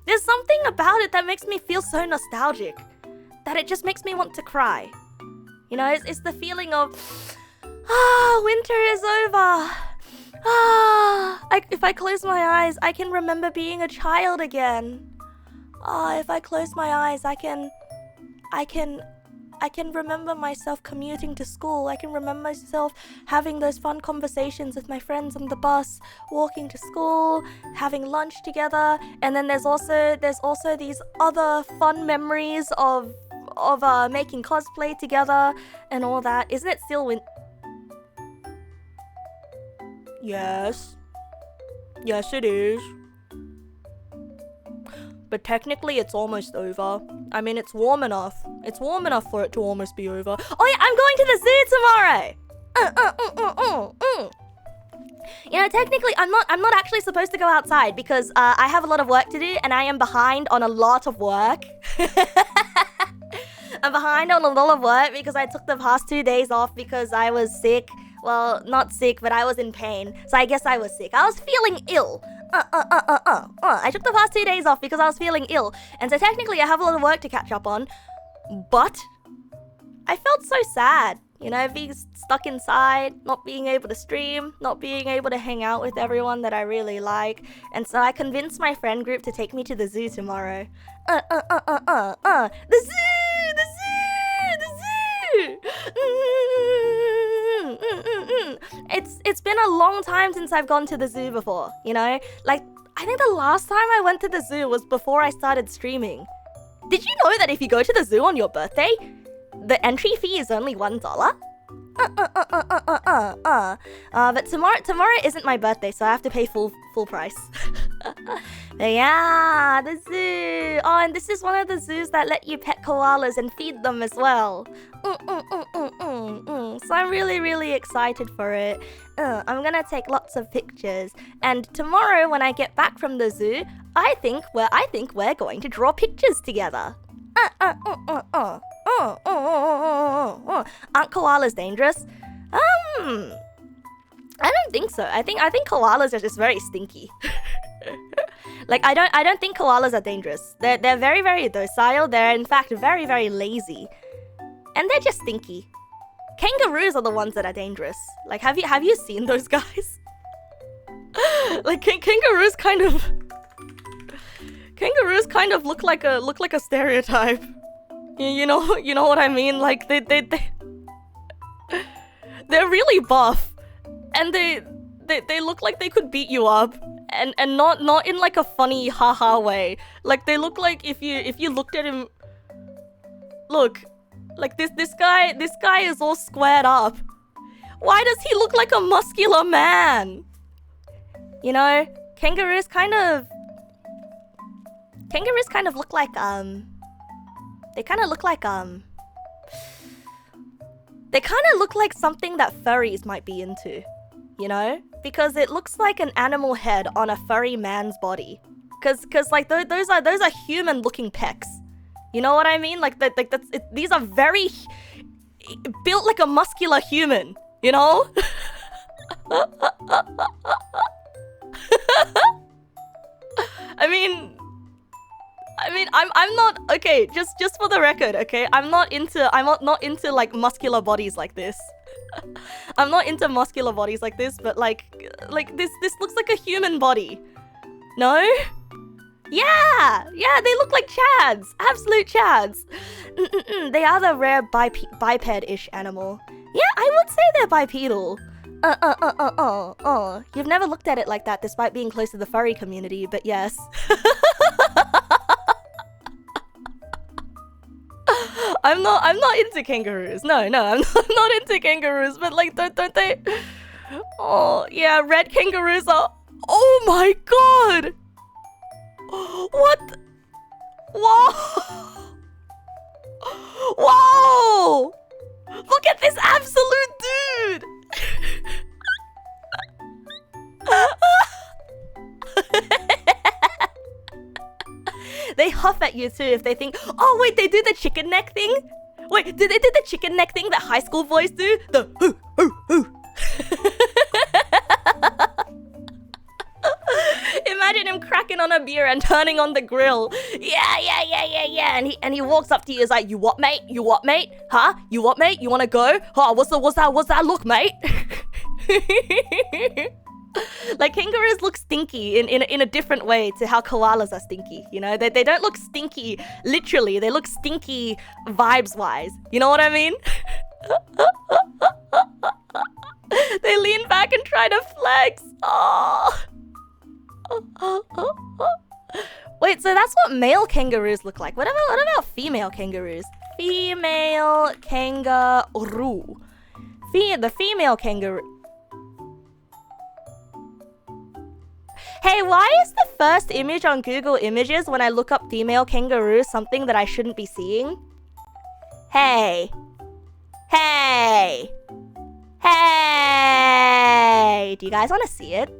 there's something about it that makes me feel so nostalgic, that it just makes me want to cry. You know, it's the feeling of, winter is over. If I close my eyes, I can remember being a child again. If I close my eyes, I can remember myself commuting to school. I can remember myself having those fun conversations with my friends on the bus, walking to school, having lunch together. And then there's also these other fun memories of making cosplay together and all that. Isn't it still Yes, it is. But technically, it's almost over. I mean, it's warm enough. It's warm enough for it to almost be over. Oh yeah, I'm going to the zoo tomorrow. You know, technically, I'm not actually supposed to go outside because I have a lot of work to do, and I am behind on a lot of work. I'm behind on a lot of work because I took the past 2 days off because I was sick. Well, not sick, but I was in pain. So I guess I was sick. I was feeling ill. I took the past 2 days off because I was feeling ill. And so technically I have a lot of work to catch up on. But I felt so sad. You know, being stuck inside, not being able to stream, not being able to hang out with everyone that I really like. And so I convinced my friend group to take me to the zoo tomorrow. The zoo! It's been a long time since I've gone to the zoo before, you know? Like, I think the last time I went to the zoo was before I started streaming. Did you know that if you go to the zoo on your birthday, the entry fee is only $1? But tomorrow isn't my birthday, so I have to pay full price. But yeah, the zoo. Oh, and this is one of the zoos that let you pet koalas and feed them as well. So I'm really excited for it. I'm gonna take lots of pictures, and tomorrow when I get back from the zoo, I think we're going to draw pictures together. Aren't koalas dangerous? I don't think so. I think koalas are just very stinky. Like, I don't think koalas are dangerous. They're very docile. They're in fact very lazy, and they're just stinky. Kangaroos are the ones that are dangerous. Like, have you seen those guys? Like, kangaroos kind of look like a stereotype. You know what I mean? Like, they're really buff, and they look like they could beat you up, and not in like a funny haha way. Like, they look like if you looked at him, look, like this guy is all squared up. Why does he look like a muscular man? You know, kangaroos kind of look like they kind of look like something that furries might be into, you know? Because it looks like an animal head on a furry man's body. Cause like those are human looking pecs. You know what I mean? Like these are very built like a muscular human, you know? I mean, I'm not okay. Just for the record, okay. I'm not into like muscular bodies like this. I'm not into muscular bodies like this, but like this looks like a human body. No? Yeah, they look like chads, absolute chads. They are the rare biped-ish animal. Yeah, I would say they're bipedal. You've never looked at it like that, despite being close to the furry community, but yes. I'm not into kangaroos. No, I'm not into kangaroos. But like, don't they? Oh yeah, red kangaroos are. Oh my god! What? Whoa! Whoa! Look at this absolute dude! They huff at you too if they think, oh wait, they do the chicken neck thing? Wait, do they do the chicken neck thing that high school boys do? The hoo, hoo, hoo. Imagine him cracking on a beer and turning on the grill. Yeah. And he walks up to you, is like, you what, mate? You what, mate? Huh? You what, mate? You wanna go? Huh? What's that look, mate? Like, kangaroos look stinky in a different way to how koalas are stinky, you know? They don't look stinky literally, they look stinky vibes-wise. You know what I mean? They lean back and try to flex. Oh. Wait, so that's what male kangaroos look like. What about female kangaroos? Female kangaroo. The female kangaroo. Hey, why is the first image on Google Images when I look up female kangaroo something that I shouldn't be seeing? Hey. Do you guys want to see it?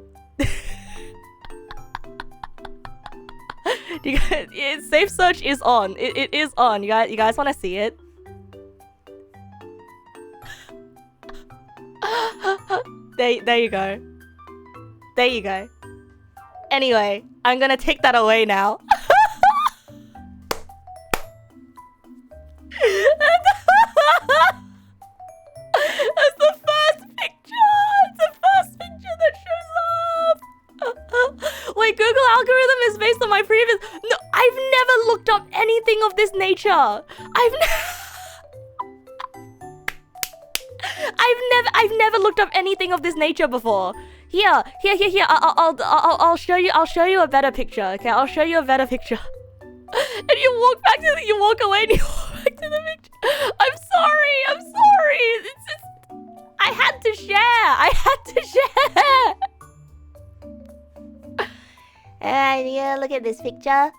Safe search is on. It is on. You guys want to see it? There you go. There you go. Anyway, I'm gonna take that away now. That's the first picture. It's the first picture that shows up. Wait, Google algorithm is based on my previous. No, I've never looked up anything of this nature. I've never looked up anything of this nature before. Here. I'll show you a better picture. Okay, I'll show you a better picture. And you walk away and you walk back to the picture. I'm sorry. It's I had to share. Yeah, look at this picture.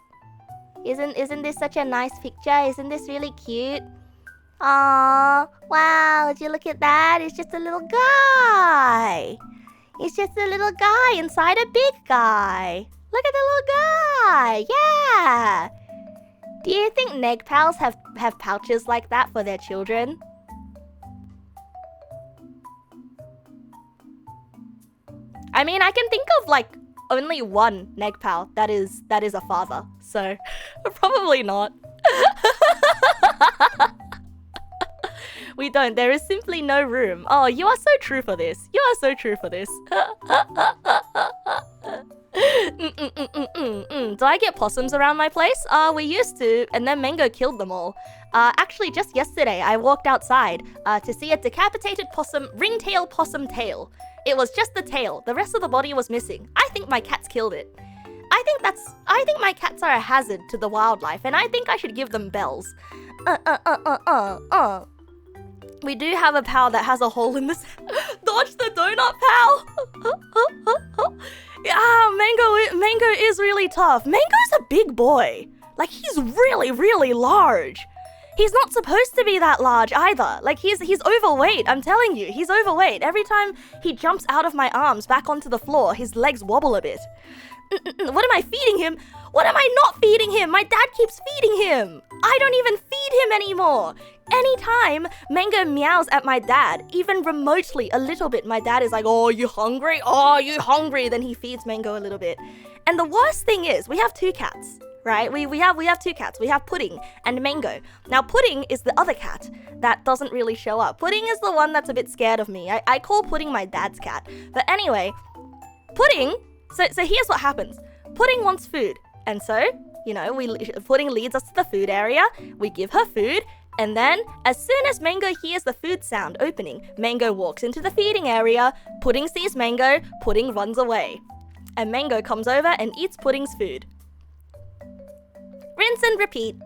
Isn't this such a nice picture? Isn't this really cute? Aww, wow, would you look at that? It's just a little guy. It's just a little guy inside a big guy. Look at the little guy, yeah. Do you think Neg pals have pouches like that for their children? I mean, I can think of like only one Neg pal that is a father, so probably not. We don't. There is simply no room. Oh, you are so true for this. Do I get possums around my place? We used to, and then Mango killed them all. Actually, just yesterday, I walked outside to see a decapitated possum, ringtail possum tail. It was just the tail. The rest of the body was missing. I think my cats killed it. I think my cats are a hazard to the wildlife, and I think I should give them bells. We do have a pal that has a hole in this. Dodge the donut, pal. Yeah, Mango is really tough. Mango's a big boy. Like, he's really, really large. He's not supposed to be that large either. Like, he's overweight. I'm telling you, he's overweight. Every time he jumps out of my arms back onto the floor, his legs wobble a bit. What am I feeding him? What am I not feeding him? My dad keeps feeding him. I don't even feed him anymore. Anytime Mango meows at my dad, even remotely a little bit, my dad is like, oh, you hungry? Oh, you hungry? Then he feeds Mango a little bit. And the worst thing is, we have two cats, right? We have two cats. We have Pudding and Mango. Now, Pudding is the other cat that doesn't really show up. Pudding is the one that's a bit scared of me. I call Pudding my dad's cat. But anyway, Pudding, so here's what happens. Pudding wants food. And so, you know, Pudding leads us to the food area. We give her food. And then, as soon as Mango hears the food sound opening, Mango walks into the feeding area. Pudding sees Mango. Pudding runs away. And Mango comes over and eats Pudding's food. Rinse and repeat.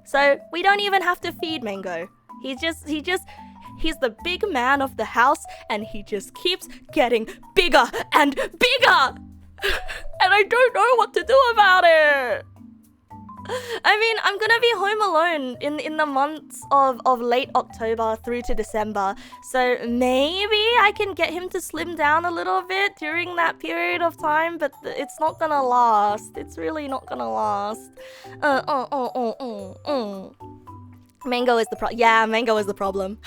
So, we don't even have to feed Mango. He's the big man of the house, and he just keeps getting bigger and bigger. And I don't know what to do about it. I mean, I'm gonna be home alone in the months of late October through to December. So maybe I can get him to slim down a little bit during that period of time, but it's not gonna last. It's really not gonna last. Mango is the problem. Yeah, Mango is the problem.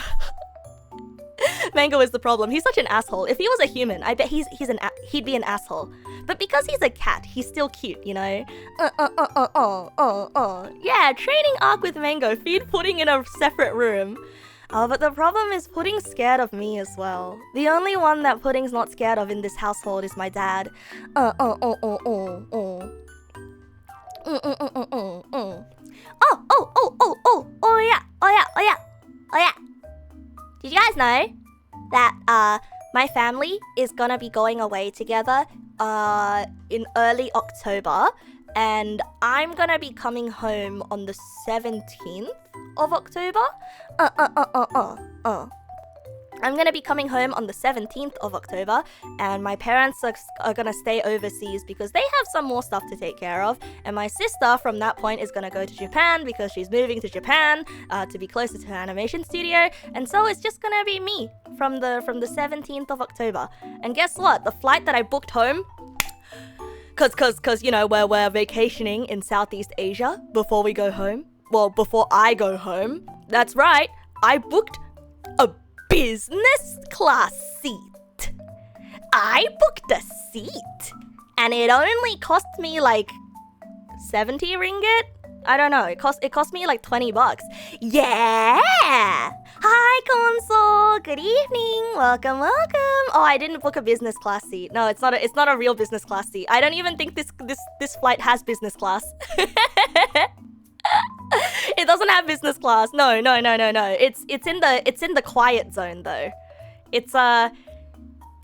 Mango is the problem. He's such an asshole. If he was a human, I bet he'd be an asshole. But because he's a cat, he's still cute, you know? Yeah, training arc with Mango. Feed Pudding in a separate room. Oh, but the problem is Pudding's scared of me as well. The only one that Pudding's not scared of in this household is my dad. Oh yeah. Did you guys know that my family is gonna be going away together in early October, and I'm gonna be coming home on the 17th of October? I'm gonna be coming home on the 17th of October, and my parents are gonna stay overseas because they have some more stuff to take care of, and my sister from that point is gonna go to Japan because she's moving to Japan to be closer to her animation studio, and so it's just gonna be me from the 17th of October. And guess what? The flight that I booked home, cause you know, we're vacationing in Southeast Asia before we go home. Well, before I go home. That's right, I booked a business class seat. I booked a seat, and it only cost me like 70 ringgit. I don't know. It cost me like $20. Yeah. Hi, Console. Good evening. Welcome. Oh, I didn't book a business class seat. No, it's not a real business class seat. I don't even think this flight has business class. It doesn't have business class. No. It's in the quiet zone though. It's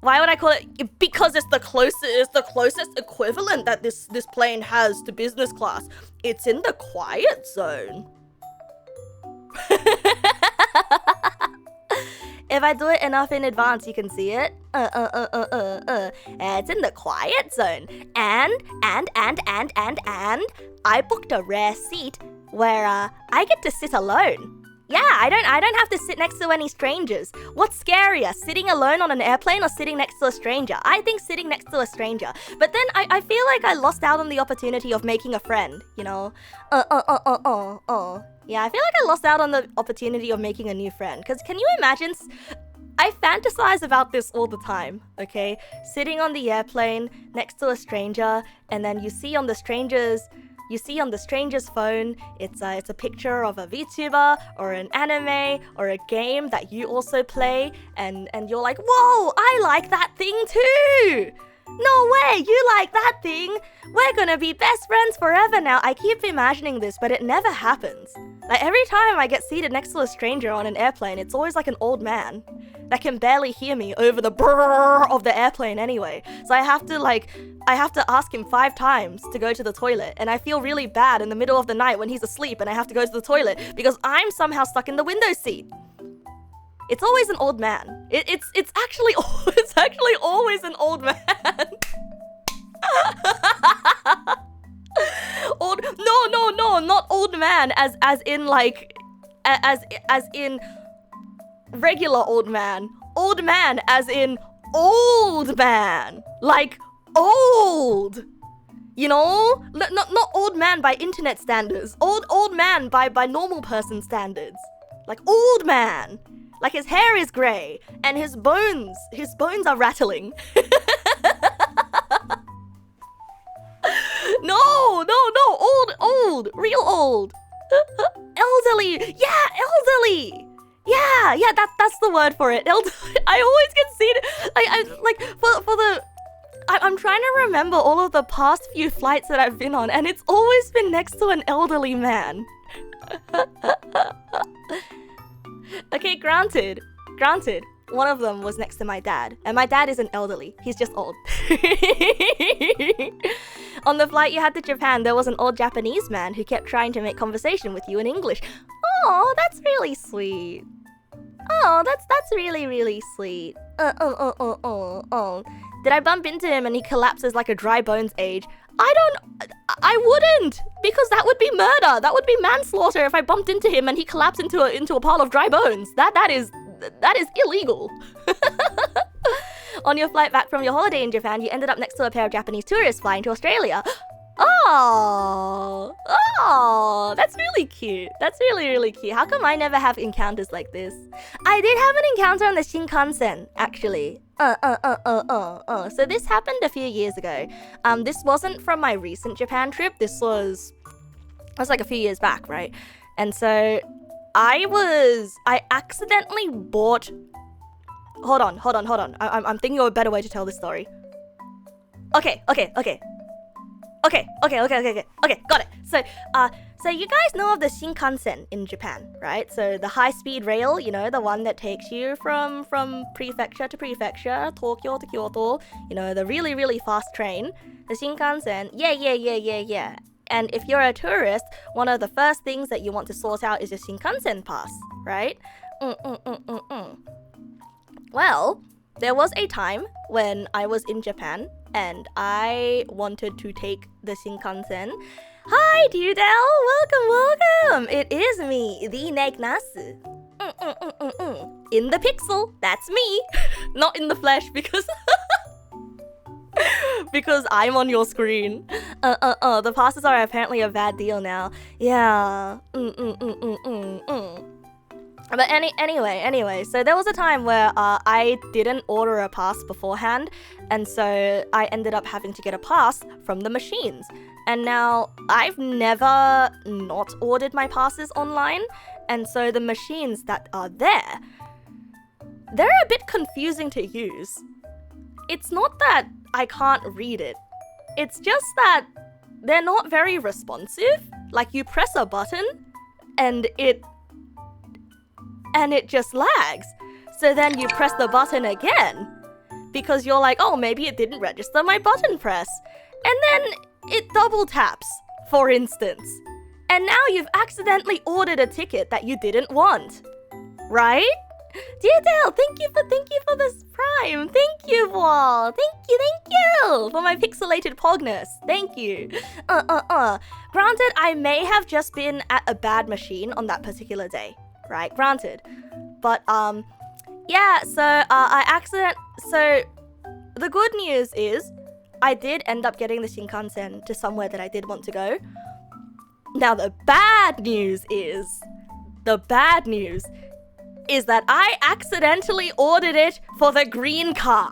why would I call it? Because it's the closest equivalent that this plane has to business class. It's in the quiet zone. If I do it enough in advance, you can see it. It's in the quiet zone. And I booked a rare seat where I get to sit alone. Yeah, I don't have to sit next to any strangers. What's scarier, sitting alone on an airplane or sitting next to a stranger? I think sitting next to a stranger. But then I feel like I lost out on the opportunity of making a friend, you know? Yeah, I feel like I lost out on the opportunity of making a new friend. Because can you imagine? I fantasize about this all the time, okay? Sitting on the airplane next to a stranger, and then you see on the stranger's phone, it's a picture of a VTuber or an anime or a game that you also play, and you're like, whoa, I like that thing too! No way, you like that thing! We're gonna be best friends forever now. I keep imagining this, but it never happens. Like, every time I get seated next to a stranger on an airplane, it's always like an old man that can barely hear me over the brrrr of the airplane anyway. So I have to ask him 5 times to go to the toilet, and I feel really bad in the middle of the night when he's asleep and I have to go to the toilet because I'm somehow stuck in the window seat. It's always an old man. It's actually always an old man. No, not old man as in like as in regular old man. Old man as in old man. Like old. You know? Not old man by internet standards. Old man by normal person standards. Like old man. Like his hair is grey and his bones are rattling. No, old, real old. Elderly. Yeah, elderly. Yeah, that's the word for it. I always get seen. I'm trying to remember all of the past few flights that I've been on, and it's always been next to an elderly man. Okay, granted. One of them was next to my dad, and my dad isn't elderly. He's just old. On the flight you had to Japan, there was an old Japanese man who kept trying to make conversation with you in English. Oh, that's really sweet. Oh, that's really, really sweet. Did I bump into him and he collapses like a dry bones age? I wouldn't, because that would be murder. That would be manslaughter if I bumped into him and he collapsed into a pile of dry bones. That is illegal. On your flight back from your holiday in Japan, you ended up next to a pair of Japanese tourists flying to Australia. Oh, that's really cute. That's really, really cute. How come I never have encounters like this? I did have an encounter on the Shinkansen, actually. So this happened a few years ago. This wasn't from my recent Japan trip. This was like a few years back, right? And so I accidentally bought... Hold on. I'm thinking of a better way to tell this story. Okay, got it. So you guys know of the Shinkansen in Japan, right? So the high-speed rail, you know, the one that takes you from prefecture to prefecture, Tokyo to Kyoto, you know, the really, really fast train. The Shinkansen, yeah. And if you're a tourist, one of the first things that you want to sort out is your Shinkansen pass, right? Well, there was a time when I was in Japan and I wanted to take the Shinkansen. Hi, Dudel! Welcome! It is me, the Neg Nass. In the pixel, that's me. Not in the flesh, because... because I'm on your screen. The passes are apparently a bad deal now. Yeah. But anyway, so there was a time where I didn't order a pass beforehand, and so I ended up having to get a pass from the machines. And now I've never not ordered my passes online, and so the machines that are there, they're a bit confusing to use. It's not that I can't read it. It's just that they're not very responsive. Like, you press a button and it just lags. So then you press the button again because you're like, oh, maybe it didn't register my button press. And then it double taps, for instance. And now you've accidentally ordered a ticket that you didn't want. Right? Dear Dale, thank you for this prime. Thank you, Wall. Thank you for my pixelated pogness. Thank you. Granted, I may have just been at a bad machine on that particular day, right? Granted. But yeah, so so the good news is I did end up getting the Shinkansen to somewhere that I did want to go. Now the bad news is that I accidentally ordered it for the green car.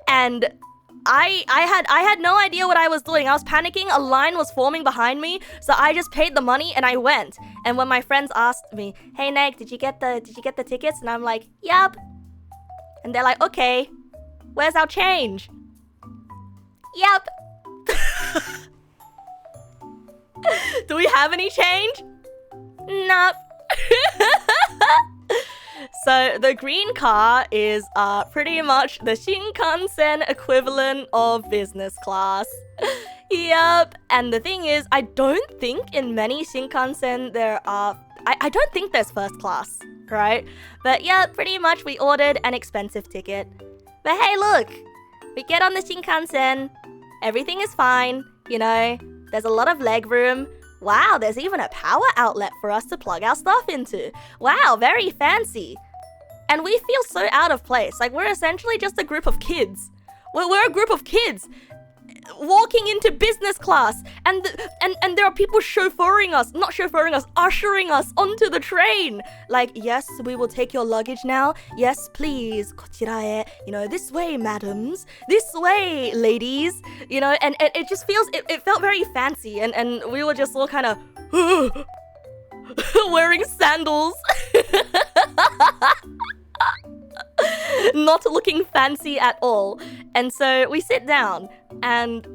And I had no idea what I was doing. I was panicking, a line was forming behind me, so I just paid the money and I went. And when my friends asked me, "Hey Neg, did you get the tickets?" And I'm like, "Yup." And they're like, "Okay, where's our change?" "Yup." Do we have any change? Nope. So the green car is pretty much the Shinkansen equivalent of business class. Yup. And the thing is, I don't think in many Shinkansen there are... I don't think there's first class, right? But yeah, pretty much we ordered an expensive ticket. But hey, look! We get on the Shinkansen. Everything is fine, you know. There's a lot of leg room. Wow, there's even a power outlet for us to plug our stuff into. Wow, very fancy. And we feel so out of place. Like, we're essentially just a group of kids. We're a group of kids walking into business class. And there are people ushering us onto the train. Like, yes, we will take your luggage now. Yes, please. こちらへ. You know, this way, madams. This way, ladies. You know, and it just feels, it felt very fancy. And we were just all kind of wearing sandals. Not looking fancy at all. And so we sit down and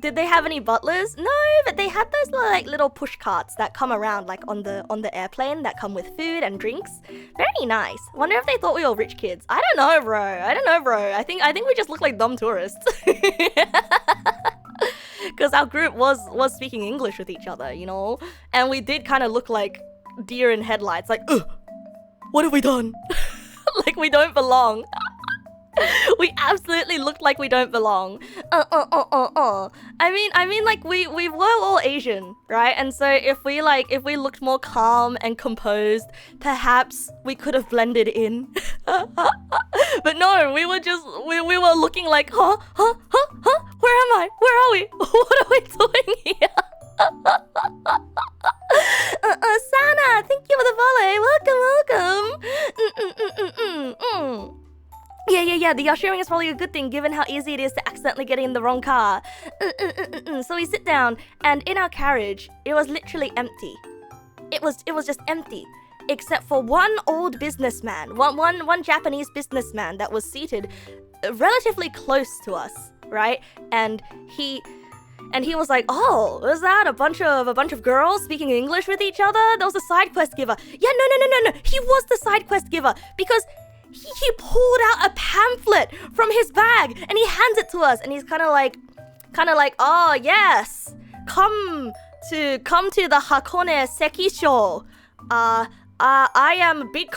did they have any butlers? No, but they had those like little push carts that come around like on the airplane that come with food and drinks. Very nice. Wonder if they thought we were rich kids. I don't know, bro. I think we just look like dumb tourists. Because our group was speaking English with each other, you know? And we did kind of look like deer in headlights, like, ugh, what have we done? Like we don't belong. We absolutely looked like we don't belong. I mean, like we were all Asian, right? And so if we looked more calm and composed, perhaps we could have blended in. But no, we were looking like, huh? Where am I? Where are we? What are we doing here? Sana, thank you for the follow. Welcome. Yeah, the ushering is probably a good thing given how easy it is to accidentally get in the wrong car. So we sit down, and in our carriage, it was literally empty. It was just empty, except for one old businessman, one Japanese businessman that was seated relatively close to us, right? And he was like, "Oh, was that a bunch of girls speaking English with each other? There was a side quest giver." Yeah, no. He was the side quest giver because he pulled out a pamphlet from his bag and he hands it to us and he's kind of like, "Oh yes, come to the Hakone Sekisho. I am big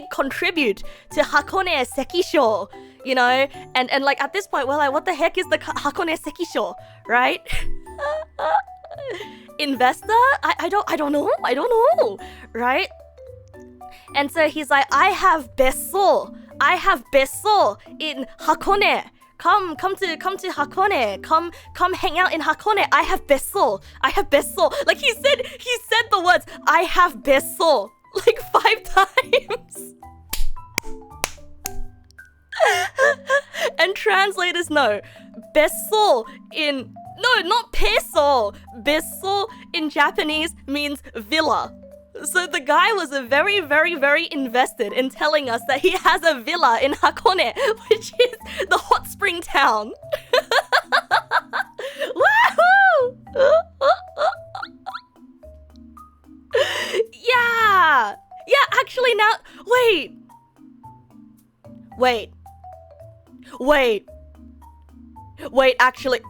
contribute to Hakone Sekisho." You know, and like at this point we're like, what the heck is the Hakone Sekisho, right? Investor? I don't know, right? And so he's like, I have besso in Hakone. Come to Hakone. Come hang out in Hakone. I have besso. Like he said the words, I have besso, like 5 times. And translators know, besso in... No, not peso. Besso in Japanese means villa. So the guy was very, very, very invested in telling us that he has a villa in Hakone, which is the hot spring town. Woohoo! actually now... Wait, actually...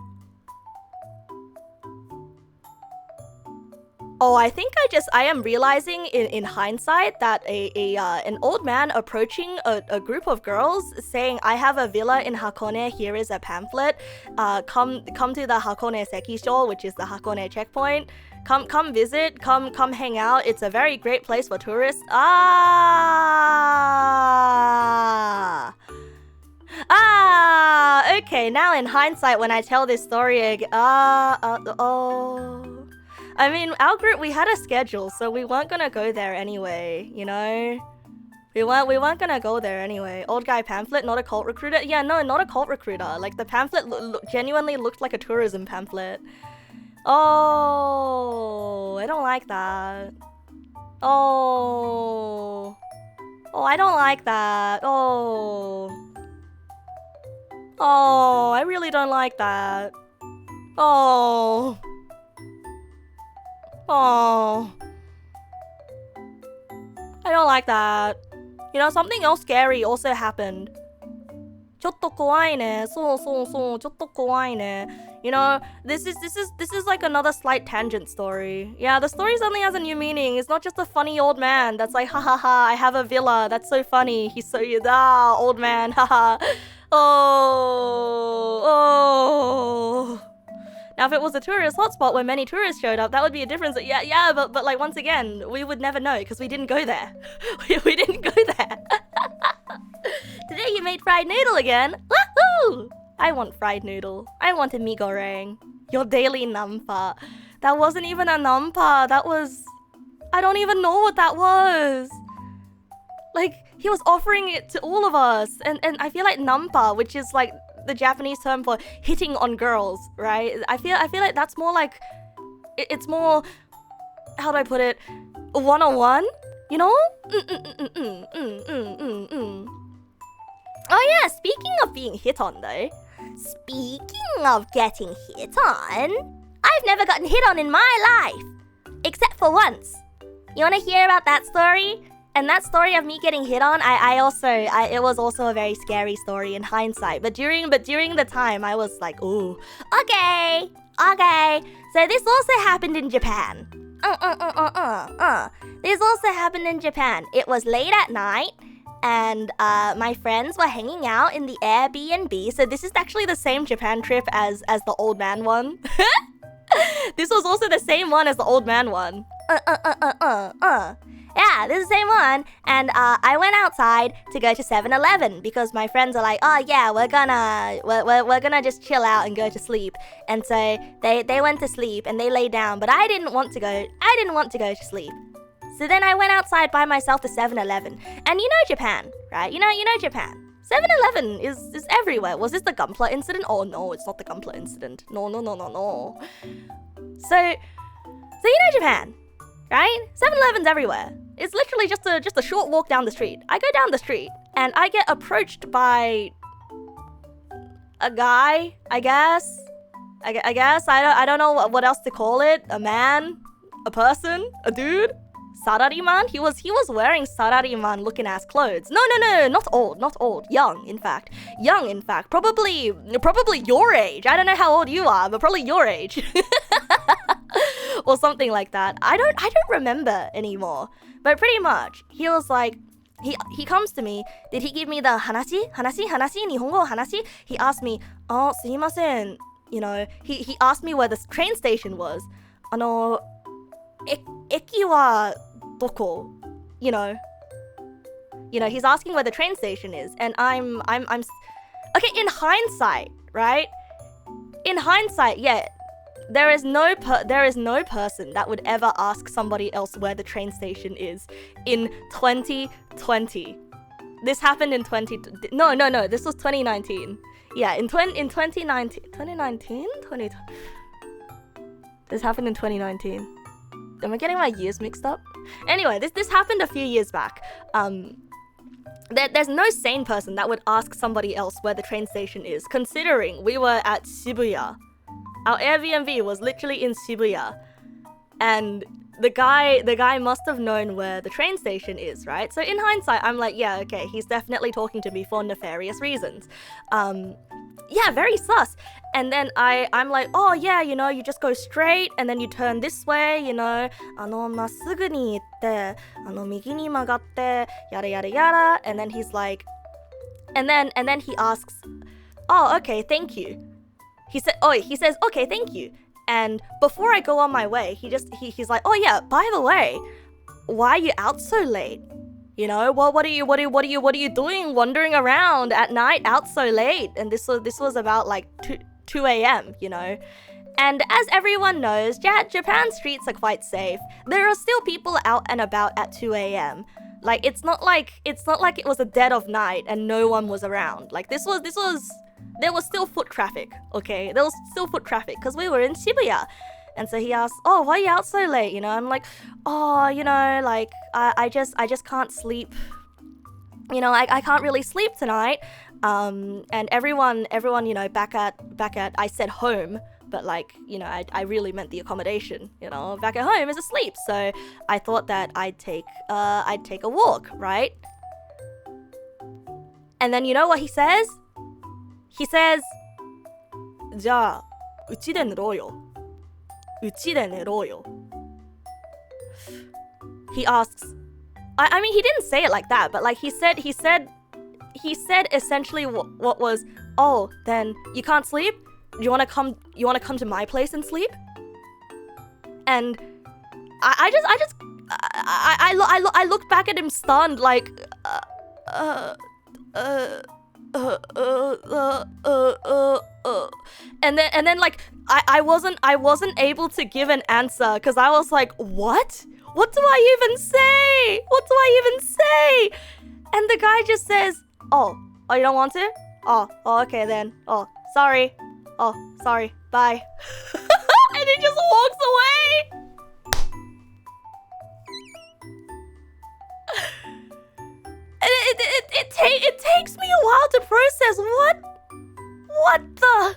Oh, I think I am realizing in hindsight that an old man approaching a group of girls saying, I have a villa in Hakone, here is a pamphlet, come to the Hakone Seki Show, which is the Hakone checkpoint, come visit, come hang out, it's a very great place for tourists. Okay, now in hindsight when I tell this story I mean, our group, we had a schedule, so we weren't gonna go there anyway, you know? We weren't gonna go there anyway. Old guy pamphlet, not a cult recruiter? Yeah, no, not a cult recruiter. Like, the pamphlet genuinely looked like a tourism pamphlet. Oh, I don't like that. Oh, I don't like that. Oh, I really don't like that. Oh, I don't like that. You know, something else scary also happened. ちょっと怖いね。そうちょっと怖いね. You know, this is like another slight tangent story. Yeah, the story suddenly has a new meaning. It's not just a funny old man that's like, ha ha ha, I have a villa. That's so funny. He's so, old man, haha. Oh. Now, if it was a tourist hotspot where many tourists showed up, that would be a difference. Yeah, but like, once again, we would never know because we didn't go there. we didn't go there. Today you made fried noodle again. Woohoo! I want fried noodle. I want a mee goreng. Your daily nampa. That wasn't even a nampa. That was... I don't even know what that was. Like, he was offering it to all of us. And I feel like nampa, which is like the Japanese term for hitting on girls, right? I feel like that's more like... It's more... How do I put it? 101? You know? Oh yeah, speaking of being hit on though. Speaking of getting hit on, I've never gotten hit on in my life. Except for once. You wanna hear about that story? And that story of me getting hit on, it was also a very scary story in hindsight. But during the time, I was like, ooh, okay. So this also happened in Japan. This also happened in Japan. It was late at night. And my friends were hanging out in the Airbnb. So this is actually the same Japan trip as the old man one. This was also the same one as the old man one. Yeah, this is the same one. And I went outside to go to 7-Eleven because my friends are like, oh yeah, we're gonna just chill out and go to sleep. And so they went to sleep and they lay down, but I didn't want to go to sleep. So then I went outside by myself to 7-Eleven. And you know Japan, right? You know Japan. 7-Eleven is everywhere. Was this the Gunpla incident? Oh no, it's not the Gunpla incident. No. So you know Japan, right? 7-Eleven's everywhere. It's literally just a short walk down the street. I go down the street and I get approached by a guy, I guess. I don't know what else to call it. A man, a person, a dude. Sarariman? He was wearing Sarariman looking ass clothes. No, not old. Young, in fact. Probably your age. I don't know how old you are, but probably your age. Or something like that. I don't remember anymore. But pretty much, he was like, he comes to me. Did he give me the hanashi? Nihongo hanashi? He asked me, oh, sumimasen. You know, he asked me where the train station was. Eki wa doko? You know, he's asking where the train station is, and I'm okay. In hindsight, right? In hindsight, yeah, there is no person that would ever ask somebody else where the train station is in 2020. This happened in No. This was 2019. Yeah, in 2019. 2019? This happened in 2019. Am I getting my years mixed up? Anyway, this happened a few years back. There's no sane person that would ask somebody else where the train station is, considering we were at Shibuya. Our Airbnb was literally in Shibuya. And the guy must have known where the train station is, right? So in hindsight, I'm like, yeah, okay, he's definitely talking to me for nefarious reasons. Yeah, very sus. And then I'm like, oh yeah, you know, you just go straight and then you turn this way, you know, まっすぐに行って、右に曲がって、yada yada yada. And then he's like, and then he asks, oh, okay, thank you. He says, okay, thank you. And before I go on my way, he's like, oh yeah, by the way, why are you out so late? You know, well, what are you doing wandering around at night out so late? And this was about like 2 a.m., you know. And as everyone knows, Japan's streets are quite safe. There are still people out and about at 2 a.m. Like it's not like it was a dead of night and no one was around. Like there was still foot traffic, okay? There was still foot traffic because we were in Shibuya. And so he asked, oh, why are you out so late? You know, I'm like, oh, you know, like, I just can't sleep. You know, I can't really sleep tonight. And everyone, you know, back at, I said home, but like, you know, I really meant the accommodation, you know, back at home is asleep. So I thought that I'd take a walk, right? And then you know what he says? He says, じゃあ、うちで寝ろよ。うちで寝ろよ. He asks, I mean, he didn't say it like that, but like he said essentially what was, oh, then you can't sleep? You want to come to my place and sleep? And I looked back at him stunned, like, and then like I wasn't able to give an answer because I was like, what do I even say? And the guy just says, oh, you don't want to? Oh, okay then. Oh, sorry, bye. And he just walks away. It takes me a while to process what the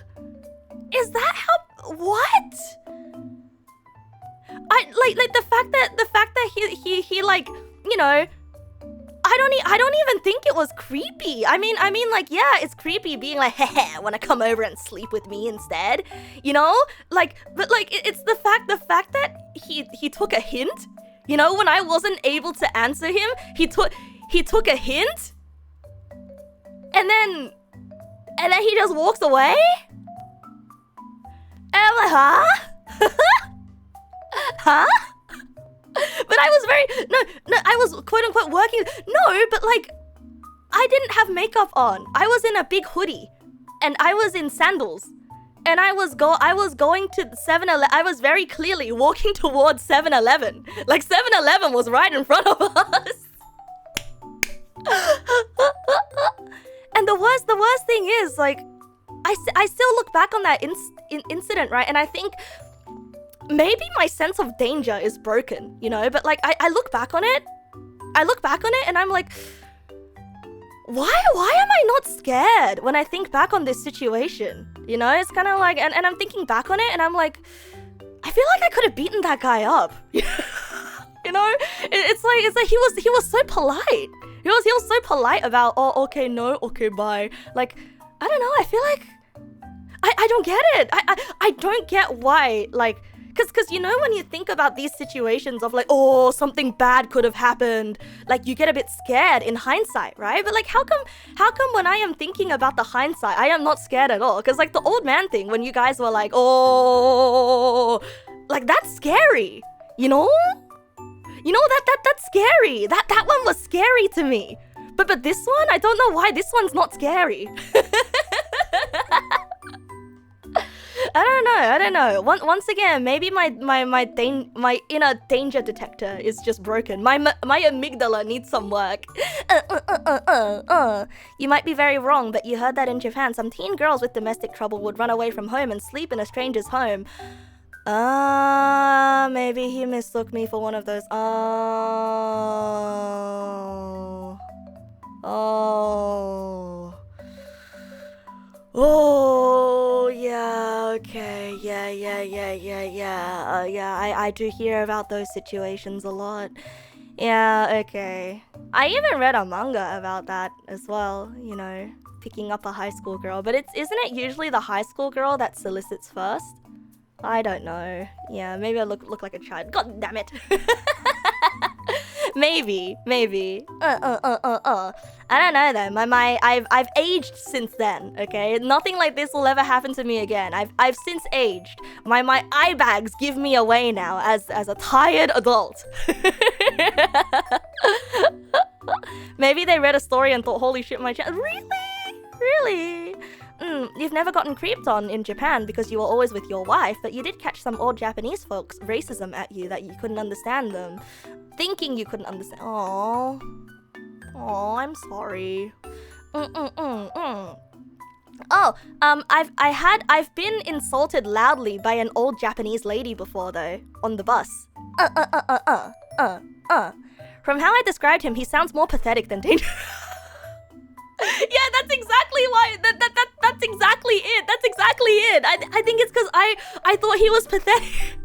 is that how what I like the fact that he like, you know, I don't even think it was creepy. I mean like, yeah, it's creepy being like, heh, wanna come over and sleep with me instead, you know, like, but like it's the fact that he took a hint, you know, when I wasn't able to answer him, he took a hint, and then he just walks away? And I'm like, huh? Huh? But I was no, I was quote-unquote working. No, but like, I didn't have makeup on. I was in a big hoodie, and I was in sandals. And I was going to 7-Eleven. I was very clearly walking towards 7-Eleven. Like 7-Eleven was right in front of us. And the worst thing is, like, I still look back on that incident, right? And I think maybe my sense of danger is broken, you know? But like, I look back on it. And I'm like, why am I not scared when I think back on this situation? You know, it's kind of like, and I'm thinking back on it, and I'm like, I feel like I could have beaten that guy up. You know, it's like he was so polite. He was so polite about, oh, okay, no, okay, bye. Like, I don't know. I feel like I don't get it. I don't get why, like, because you know, when you think about these situations of like, oh, something bad could have happened, like you get a bit scared in hindsight, right? But like, how come when I am thinking about the hindsight, I am not scared at all? Because like the old man thing, when you guys were like, oh, like that's scary, you know? You know, that's scary. That one was scary to me. But this one, I don't know why this one's not scary. I don't know. Once again, maybe my inner danger detector is just broken. My amygdala needs some work. You might be very wrong, but you heard that in Japan, some teen girls with domestic trouble would run away from home and sleep in a stranger's home. Maybe he mistook me for one of those. Oh, yeah, okay, yeah. Yeah, I do hear about those situations a lot. Yeah, okay. I even read a manga about that as well, you know, picking up a high school girl. But isn't it usually the high school girl that solicits first? I don't know. Yeah, maybe I look like a child. God damn it. Maybe. I don't know though. I've aged since then. Okay, nothing like this will ever happen to me again. I've since aged. My eye bags give me away now as a tired adult. Maybe they read a story and thought, holy shit, my child. Really? You've never gotten creeped on in Japan because you were always with your wife, but you did catch some old Japanese folks' racism at you that you couldn't understand them. Thinking you couldn't understand. Oh, I'm sorry. Oh, I've been insulted loudly by an old Japanese lady before though, on the bus. From how I described him, he sounds more pathetic than dangerous. Yeah, that's exactly why. That's exactly it. That's exactly it. I think it's because I thought he was pathetic.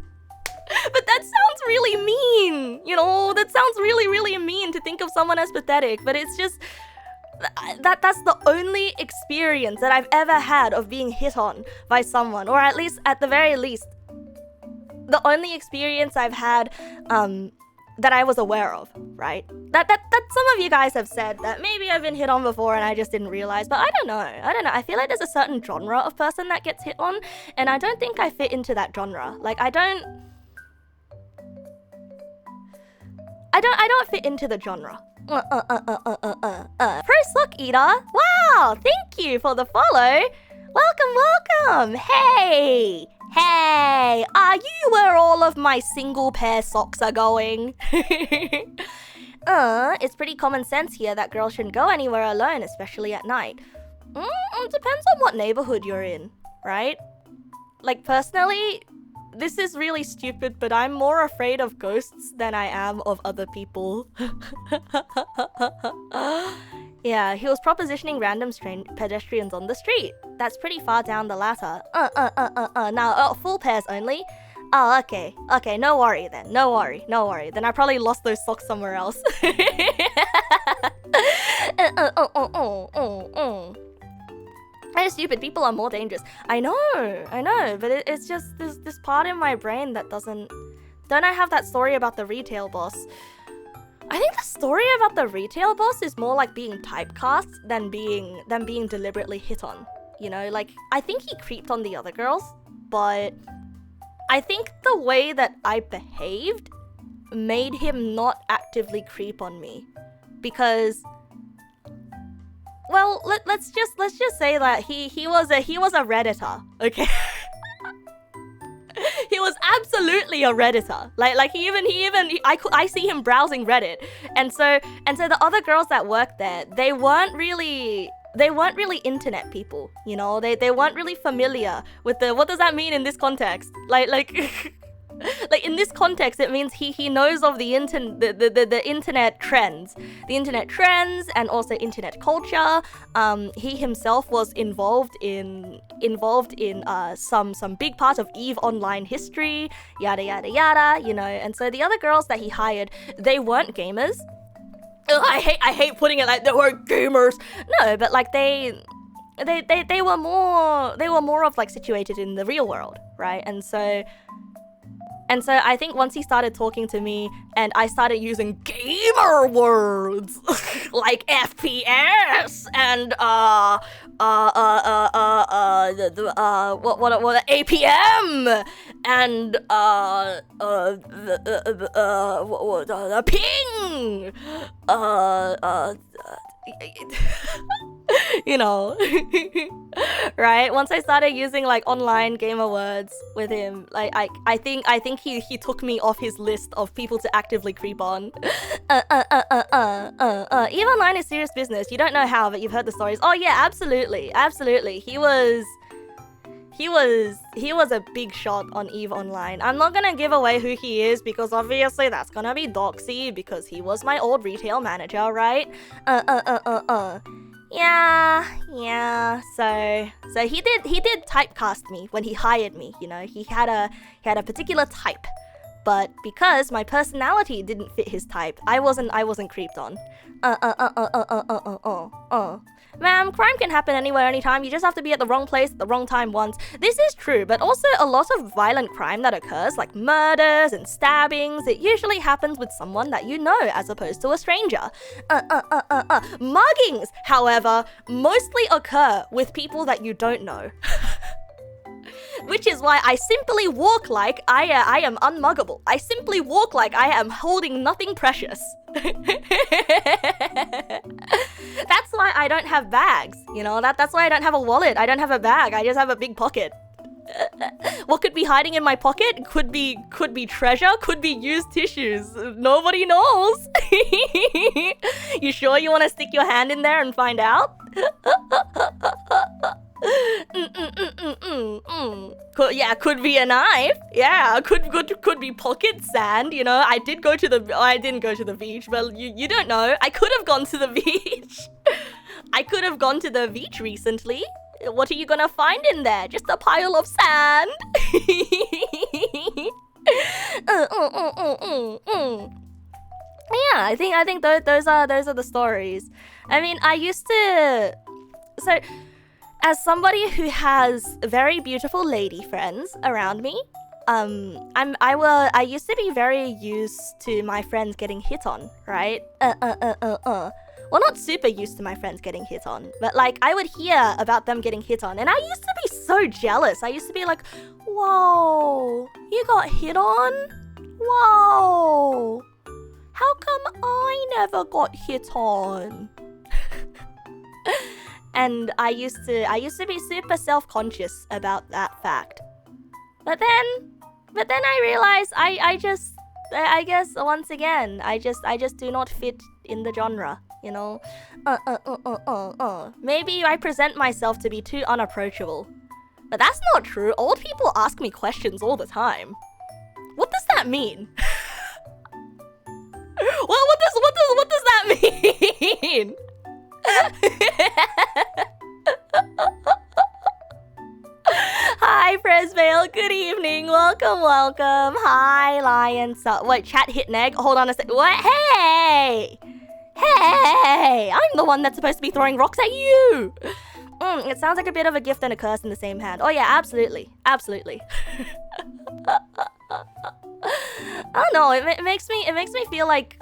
But that sounds really mean, you know? That sounds really mean to think of someone as pathetic. But it's just that's the only experience that I've ever had of being hit on by someone, or at the very least, the only experience I've had that I was aware of, right? That some of you guys have said that maybe I've been hit on before and I just didn't realize, but I don't know. I feel like there's a certain genre of person that gets hit on, and I don't think I fit into that genre. Like I don't fit into the genre. Pro Sock Eater, wow, thank you for the follow. Welcome. Hey, are you where all of my single pair socks are going? It's pretty common sense here that girls shouldn't go anywhere alone, especially at night. Depends on what neighborhood you're in, right? Like, personally, this is really stupid, but I'm more afraid of ghosts than I am of other people. Yeah, he was propositioning random pedestrians on the street. That's pretty far down the ladder. Now, full pairs only. Oh, okay, no worry then. No worry. Then I probably lost those socks somewhere else. I'm stupid. People are more dangerous. I know, but it's just this part in my brain that doesn't. Don't I have that story about the retail boss? I think the story about the retail boss is more like being typecast than being deliberately hit on. You know, like I think he creeped on the other girls, but I think the way that I behaved made him not actively creep on me, because, well, let's just say that he was a Redditor, okay? He was absolutely a Redditor. Like I see him browsing Reddit, and so the other girls that worked there, they weren't really internet people, you know. They weren't really familiar with the, what does that mean in this context? Like in this context, it means he knows of the internet trends, and also internet culture. He himself was involved in some big part of EVE Online history, yada yada yada, you know. And so the other girls that he hired, they weren't gamers. Ugh, I hate putting it like they weren't gamers. No, but like they were more of like situated in the real world, right? And so I think once he started talking to me and I started using gamer words like FPS and what APM and ping, you know, right? Once I started using like online gamer words with him, like I think he took me off his list of people to actively creep on. EVE Online is serious business. You don't know how, but you've heard the stories. Oh yeah, absolutely. He was a big shot on EVE Online. I'm not gonna give away who he is because obviously that's gonna be doxy because he was my old retail manager, right? Yeah. So he did typecast me when he hired me. You know, he had a particular type, but because my personality didn't fit his type, I wasn't creeped on. Ma'am, crime can happen anywhere, anytime. You just have to be at the wrong place at the wrong time once. This is true, but also a lot of violent crime that occurs, like murders and stabbings, it usually happens with someone that you know as opposed to a stranger. Muggings, however, mostly occur with people that you don't know. Which is why I simply walk like I am unmuggable. I simply walk like I am holding nothing precious. That's why I don't have bags, you know, that's why I don't have a wallet, I don't have a bag, I just have a big pocket. What could be hiding in my pocket? Could be treasure, could be used tissues. Nobody knows. You sure you want to stick your hand in there and find out? Could be a knife. Yeah, could be pocket sand. You know, I didn't go to the beach. Well, you don't know. I could have gone to the beach. I could have gone to the beach recently. What are you gonna find in there? Just a pile of sand. Yeah, I think those are the stories. I mean, I used to. So, as somebody who has very beautiful lady friends around me, I used to be very used to my friends getting hit on, right? Well, not super used to my friends getting hit on, but like I would hear about them getting hit on, and I used to be so jealous. I used to be like, whoa, you got hit on? Whoa, how come I never got hit on? And I used to be super self-conscious about that fact. But then I realized I guess once again I just do not fit in the genre, you know. Maybe I present myself to be too unapproachable. But that's not true. Old people ask me questions all the time. What does that mean? What does that mean? Hi, Presvale. Good evening. Welcome. Hi, Lion. Wait, chat hit Neg. Hold on a sec. What? Hey! I'm the one that's supposed to be throwing rocks at you. It sounds like a bit of a gift and a curse in the same hand. Oh yeah, absolutely. I don't know. It makes me feel like,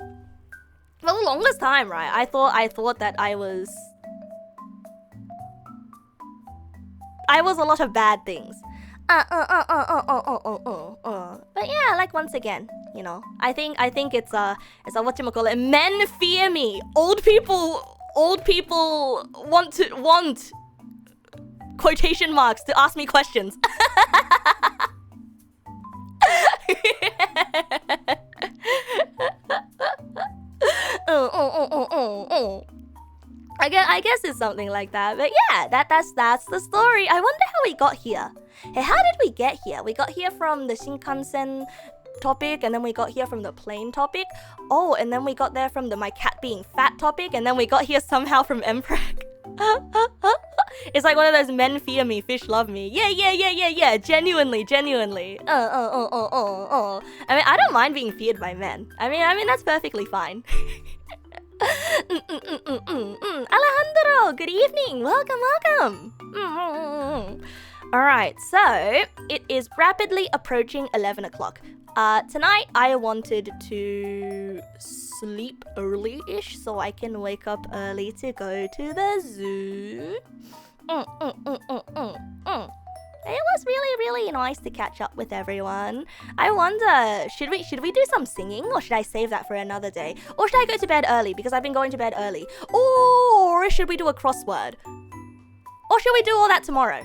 for the longest time, right? I thought that I was a lot of bad things. But yeah, like once again, you know, I think it's a whatchamacallit. Men fear me. Old people want quotation marks to ask me questions. I guess it's something like that. But yeah, that's the story. I wonder how we got here. Hey, how did we get here? We got here from the Shinkansen topic, and then we got here from the plane topic. Oh, and then we got there from the my cat being fat topic, and then we got here somehow from Emperek. It's like one of those men fear me, fish love me. Yeah. Genuinely. I mean, I don't mind being feared by men. I mean that's perfectly fine. Alejandro, good evening. Welcome. Alright, so it is rapidly approaching 11 o'clock. Tonight I wanted to sleep early-ish so I can wake up early to go to the zoo. It was really nice to catch up with everyone. I wonder, should we do some singing, or should I save that for another day? Or should I go to bed early because I've been going to bed early? Or should we do a crossword? Or should we do all that tomorrow?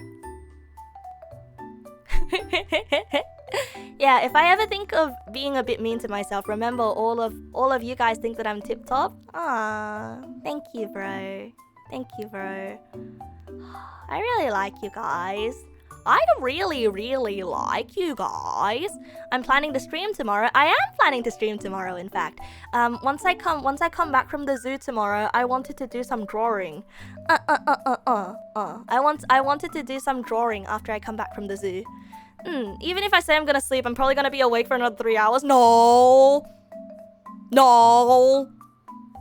Yeah, if I ever think of being a bit mean to myself, remember all of you guys think that I'm tip-top. Ah, thank you, bro. I really like you guys. I really like you guys. I'm planning to stream tomorrow. I am planning to stream tomorrow, in fact. Once I come back from the zoo tomorrow, I wanted to do some drawing. I wanted to do some drawing after I come back from the zoo. Even if I say I'm gonna sleep, I'm probably gonna be awake for another 3 hours. No.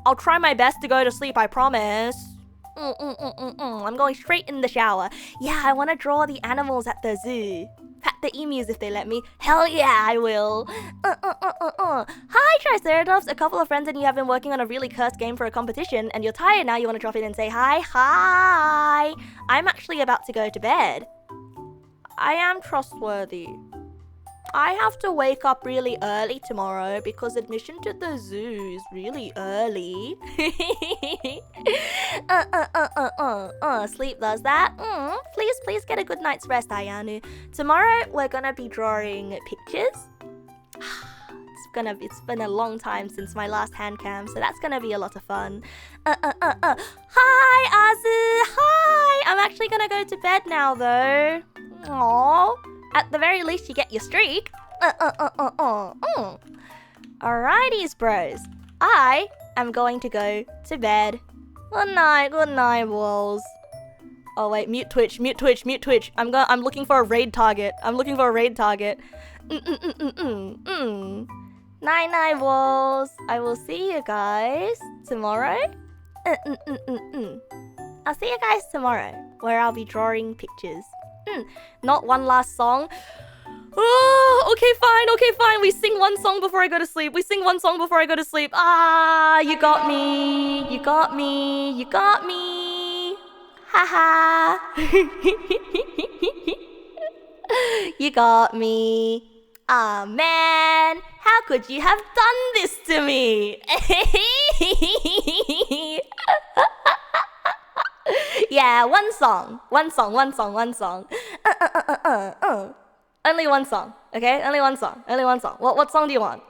I'll try my best to go to sleep, I promise. I'm going straight in the shower. Yeah, I want to draw the animals at the zoo. Pat the emus if they let me. Hell yeah, I will. Hi, Triceratops. A couple of friends and you have been working on a really cursed game for a competition, and you're tired now. You want to drop in and say hi. Hi. I'm actually about to go to bed. I am trustworthy. I have to wake up really early tomorrow because admission to the zoo is really early. Sleep does that. Please get a good night's rest, Ayanu. Tomorrow we're gonna be drawing pictures. It's been a long time since my last hand cam, so that's gonna be a lot of fun. Hi, Azu. Hi. I'm actually gonna go to bed now, though. Aww. At the very least, you get your streak. Alrighties, bros. I am going to go to bed. Good night, walls. Oh wait, mute Twitch. I'm looking for a raid target. Night, walls. I will see you guys tomorrow. I'll see you guys tomorrow, where I'll be drawing pictures. Not one last song. Oh, okay, fine. We sing one song before I go to sleep. Ah, you got me. Haha. You got me. Ah, man. How could you have done this to me? Yeah, one song. Only one song, okay? Only one song. What song do you want?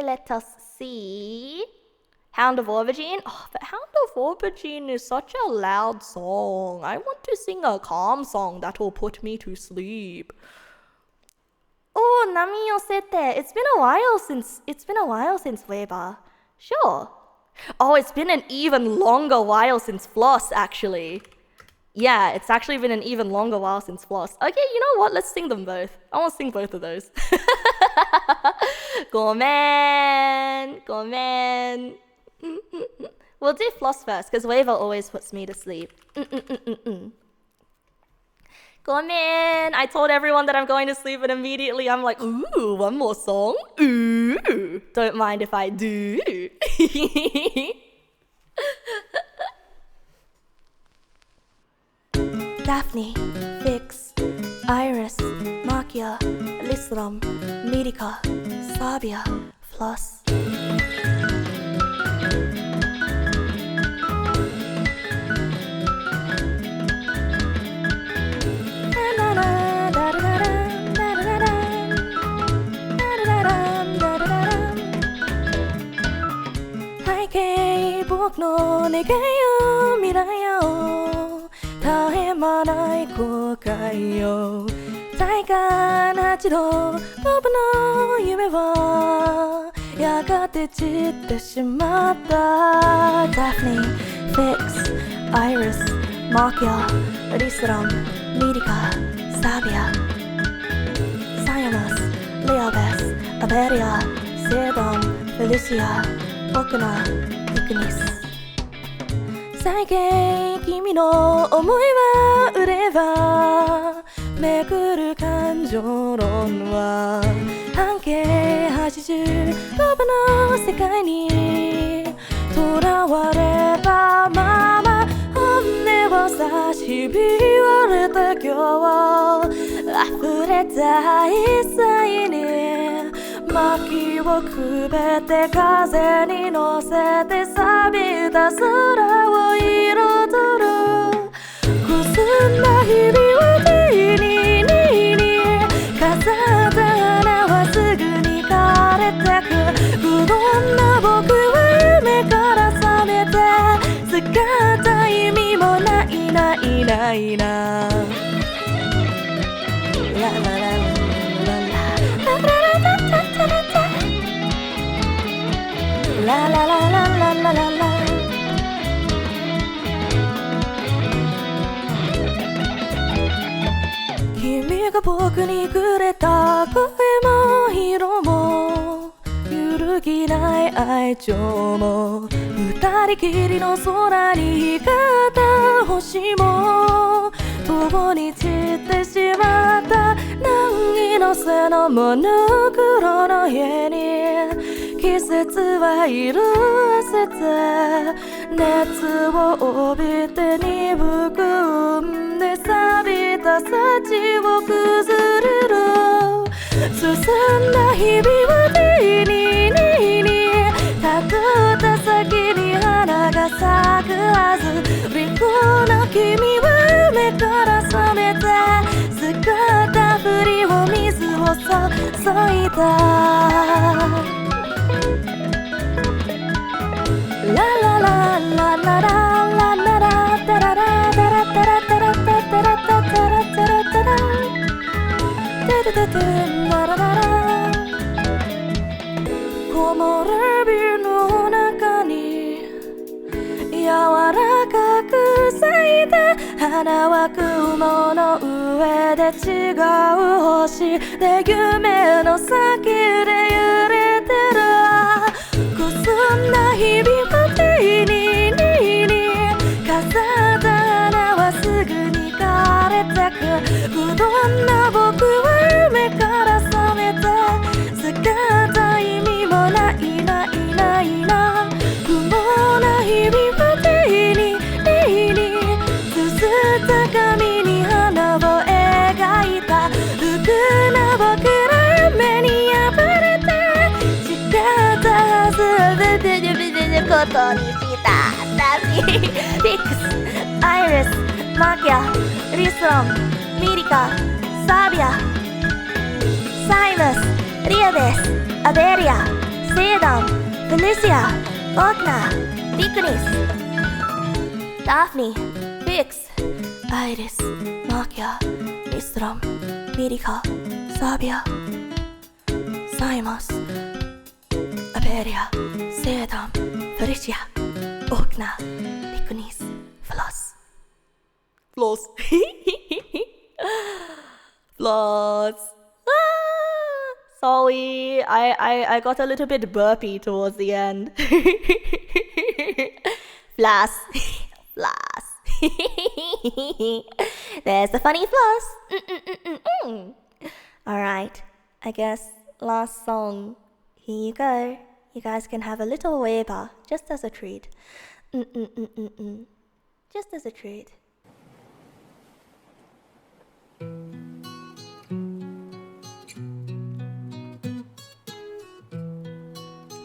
Let us see. Hound of Aubergine? Oh, but Hound of Aubergine is such a loud song. I want to sing a calm song that will put me to sleep. Oh, Nami Yosete. It's been a while since Weber. Sure. Oh, it's been an even longer while since Floss, actually. Yeah, it's actually been an even longer while since Floss. Okay, you know what? Let's sing them both. I want to sing both of those. Gomen. We'll do Floss first, because Weber always puts me to sleep. Gomen. I told everyone that I'm going to sleep, and immediately I'm like, ooh, one more song? Ooh. Don't mind if I do. Daphne, Vix, Iris, Makia, Lisram, Medica, Sabia, Floss. Hey, 僕の願いよ未来よ絶え間ない後悔よ大化な一度僕の夢はやがて散ってしまった Daphne, Vix, Iris, Makia, Lisram, Medica, Sabia, Cyanus, Leobes, Averia, Sedon, Felicia僕のピクニス最近君の思いは売ればめくる感情論は半径80僕の世界にとらわれたまま本音を差し引われた今日溢れた一切に薪をくべて風に乗せて錆びた空を彩るくすんだ日々を手に飾った花はすぐに枯れてく不穏な僕は夢ないなラララララララララララララララララ君が僕にくれた声も色も揺るぎない愛情も二人きりの空に光った星も共に散ってしまった何のせのモノクロの家に季節は色あせて熱を帯びて鈍くんで錆びた幸を崩れる進んだ日々は手にたどった先に花が咲くはずリンゴの君は目から覚めて姿ふりを水を注いだラララララララララタララタラタラタラタタラタタラタラタラタタタタララララ木漏れ日の中に柔らかく咲いた花は雲の上で違う星で夢の先で揺れてるくすんだ日々は手に飾った花はすぐに枯れてく不穏な僕は夢から覚めて姿意味もないな不毛な日々は手に綴った紙に花を描いた服な僕ら目に破れて誓ったはずことにしたダビフィックスアイリスマキアリスロンミリカサビアサイムスリアデスアデリアセイダンフェリシアオクナリクニスダフニフィックスアイリスマキアリスロンミリカサビアサイマスアベリアセイダンフェリシアオークナリクニスフロスSorry, I got a little bit burpy towards the end. Floss. There's the funny floss. Alright, I guess last song. Here you go. You guys can have a little waiver just as a treat. Just as a treat.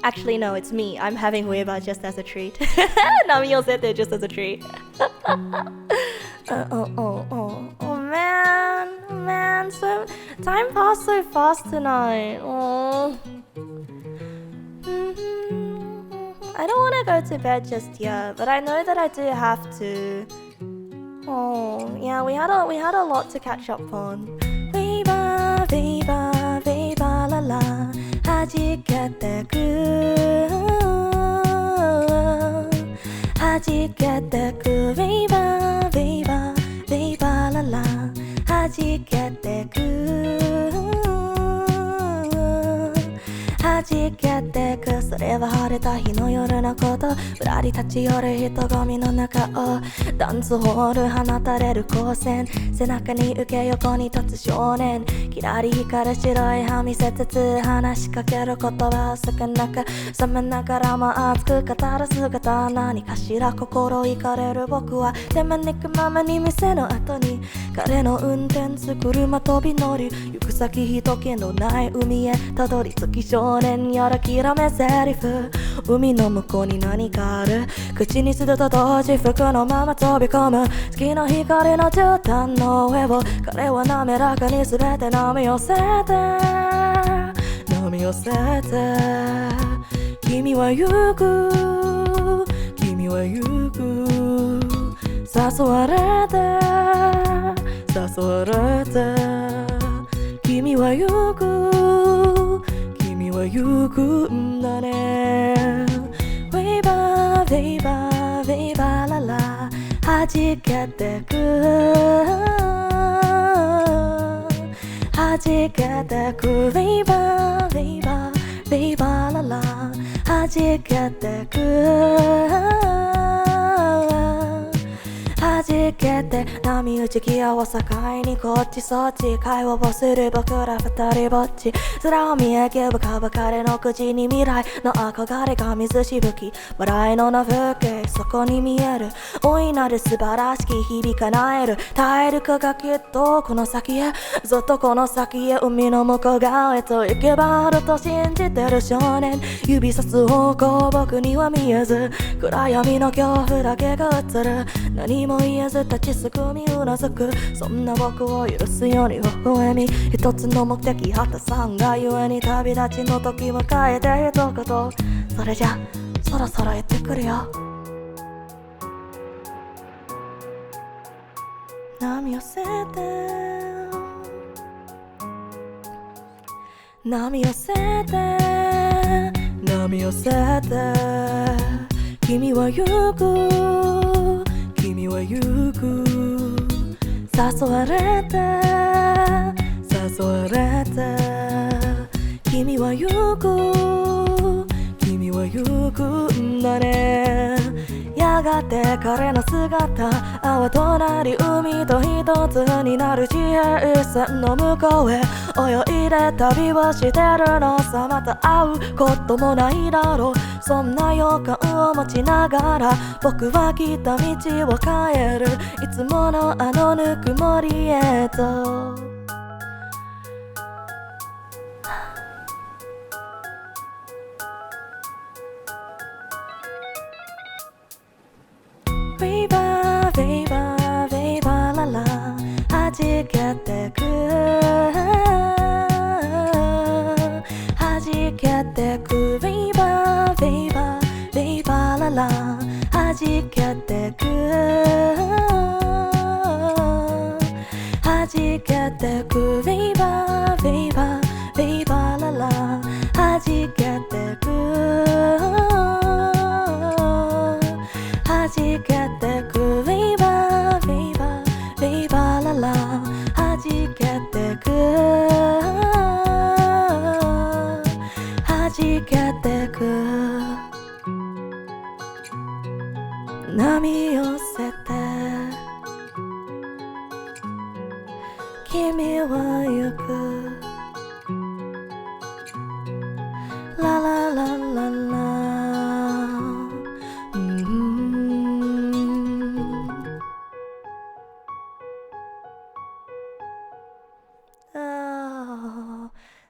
Actually, no, it's me. I'm having waiver just as a treat. Nami said it just as a treat. Oh man. So time passed so fast tonight. I don't want to go to bed just yet, but I know that I do have to. Oh, yeah, we had a lot to catch up on. Viva, viva, viva la la, 弾けてく弾けてく Viva, viva, viva la la, 弾けてく弾けてくそれは晴れた日の夜のことぶらり立ち寄る人混みの中をダンスホール放たれる光線背中に受け横に立つ少年きらり光る白い歯見せつつ話しかける言葉少なく冷めながらも熱く語る姿何かしら心惹かれる僕は手招くままに店の後に彼の運転す車飛び乗り行く先人気のない海へたどり着き少年やらきらめ台詞海の向こうに何かある口にすると同時服のまま飛び込む月の光の絨毯の上を彼は滑らかに全て波寄せて君は行く誘われて誘われて君は行く君は行くんだね。ウェイバーウェイバーウェイバーララ弾けてく弾けてくウェイバーウェイバーウェイバーララ弾けてく弾けて波打ち際を境にこっちそっち会話をする僕ら二人ぼっち空を見上げ浮かぶ彼の口に未来の憧れが水しぶき笑いのな風景そこに見える大いなる素晴らしき日々叶える耐えるかがきっとこの先へずっとこの先へ海の向こう側へと行けばあると信じてる少年指さす方向僕には見えず暗闇の恐怖だけが映る何も言えず立ちすくみうなずくそんな僕を許すように微笑み一つの目的果たさんがゆえに旅立ちの時迎えて一言それじゃそろそろ行ってくるよ波寄せて波寄せて波寄せて君は行く君は行く誘われて誘われて君は行く君は行くんだねやがて彼の姿泡となり海と一つになる地平線の向こうへ泳いで旅をしてるのさまた会うこともないだろうそんな予感を持ちながら僕は来た道を変えるいつものあのぬくもりへとウェイバーウェイバーウェイバーララ弾けてく弾けてくウェイバーウェイバーウェイバーララ弾けてく弾けてくウェイバーウェイバーウェイバーララ弾けてく弾けてくウェイバーウェイバーウェイバーララ弾けてく弾けてく波寄せて君は行くラララララ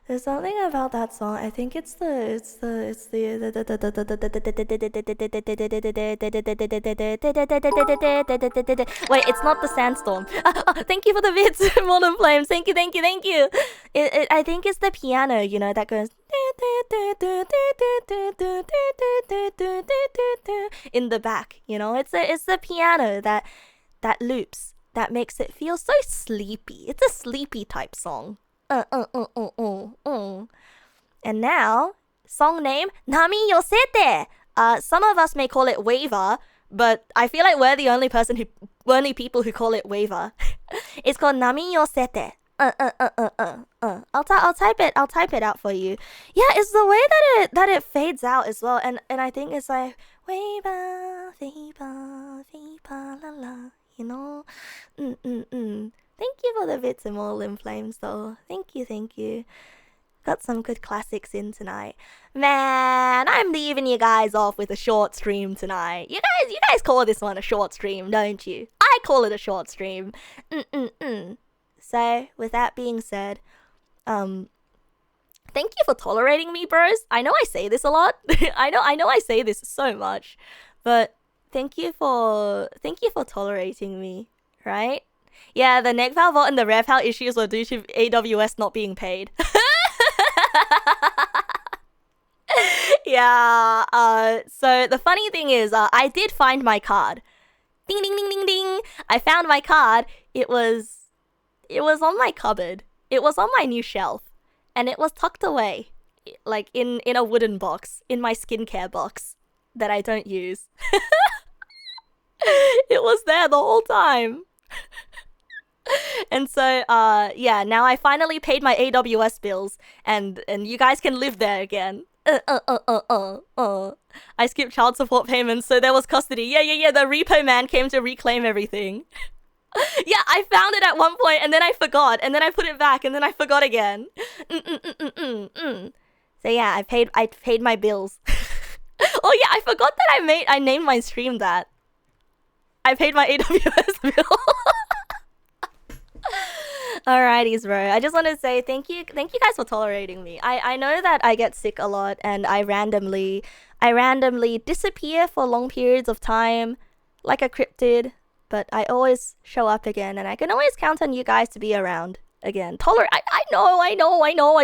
There's something about that song. I think it's the wait, it's not the sandstorm. Thank you for the bits, Modern Flames. Thank you. I think it's the piano, you know, that goes in the back, you know. It's the piano that loops that makes it feel so sleepy. It's a sleepy type song. And now, song name, Nami Yosete. Some of us may call it Waver, but I feel like we're the only people who call it Waver. It's called Nami Yosete. I'll type it out for you. Yeah, it's the way that it fades out as well, and I think it's like Waver, la la, you know. Thank you for the bits and more limb flames though. Thank you. Got some good classics in tonight. Man, I'm leaving you guys off with a short stream tonight. You guys call this one a short stream, don't you? I call it a short stream. So, with that being said, thank you for tolerating me, bros. I know I say this a lot. I know I say this so much, but thank you for tolerating me, right? Yeah, the neg file vault and the rev file issues were due to AWS not being paid. Yeah, so the funny thing is, I did find my card. Ding, ding, ding, ding, ding. I found my card. It was on my cupboard. It was on my new shelf. And it was tucked away. Like in a wooden box. In my skincare box. That I don't use. It was there the whole time. And so, yeah, now I finally paid my AWS bills. And you guys can live there again. I skipped child support payments, so there was custody. Yeah. The repo man came to reclaim everything. Yeah, I found it at one point, and then I forgot, and then I put it back, and then I forgot again. So yeah, I paid my bills. Oh yeah, I forgot that I named my stream that. I paid my AWS bill. Alrighties, bro. I just want to say thank you guys for tolerating me. I know that I get sick a lot and I randomly disappear for long periods of time like a cryptid, but I always show up again and I can always count on you guys to be around again. I know. I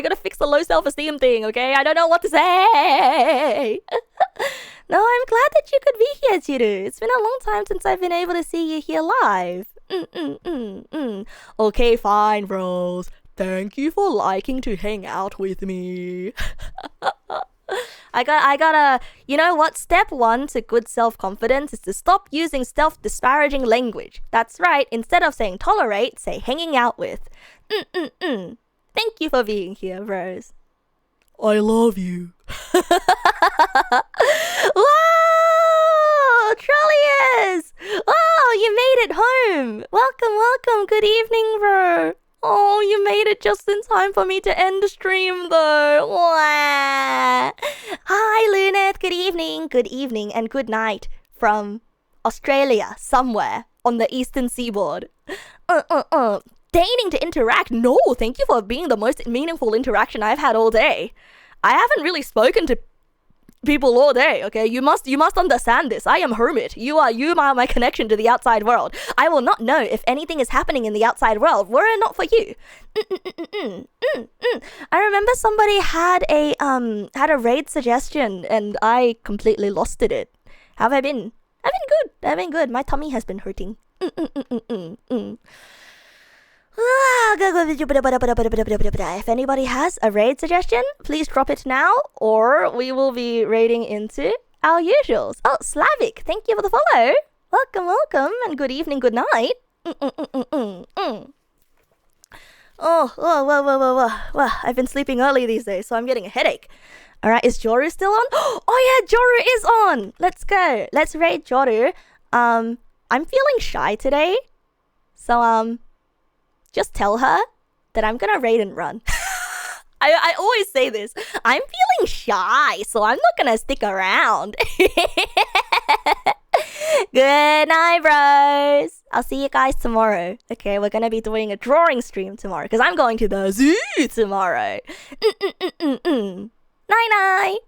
gotta fix the low self-esteem thing, okay? I don't know what to say. No, I'm glad that you could be here, Chiru. It's been a long time since I've been able to see you here live. Okay, fine, bros. Thank you for liking to hang out with me. I gotta, you know what? Step 1 to good self-confidence is to stop using self-disparaging language. That's right. Instead of saying tolerate, say hanging out with. Thank you for being here, bros. I love you. Whoa! Trollius! Oh, you made it home! Welcome. Good evening, bro. Oh, you made it just in time for me to end the stream, though. Wah. Hi, Luneth. Good evening, and good night from Australia, somewhere on the eastern seaboard. Deigning to interact? No, thank you for being the most meaningful interaction I've had all day. I haven't really spoken to people all day, okay? You must understand this. I am hermit. You are my connection to the outside world. I will not know if anything is happening in the outside world were it not for you. I remember somebody had a raid suggestion and I completely lost it. How have I been? I've been good. My tummy has been hurting. If anybody has a raid suggestion, please drop it now, or we will be raiding into our usuals. Oh, Slavic, thank you for the follow. Welcome, and good evening, good night. Well, I've been sleeping early these days, so I'm getting a headache. Alright, is Joru still on? Oh yeah, Joru is on! Let's go. Let's raid Joru. I'm feeling shy today, so just tell her that I'm gonna raid and run. I always say this. I'm feeling shy, so I'm not gonna stick around. Good night, bros. I'll see you guys tomorrow. Okay, we're gonna be doing a drawing stream tomorrow because I'm going to the zoo tomorrow. Night-night.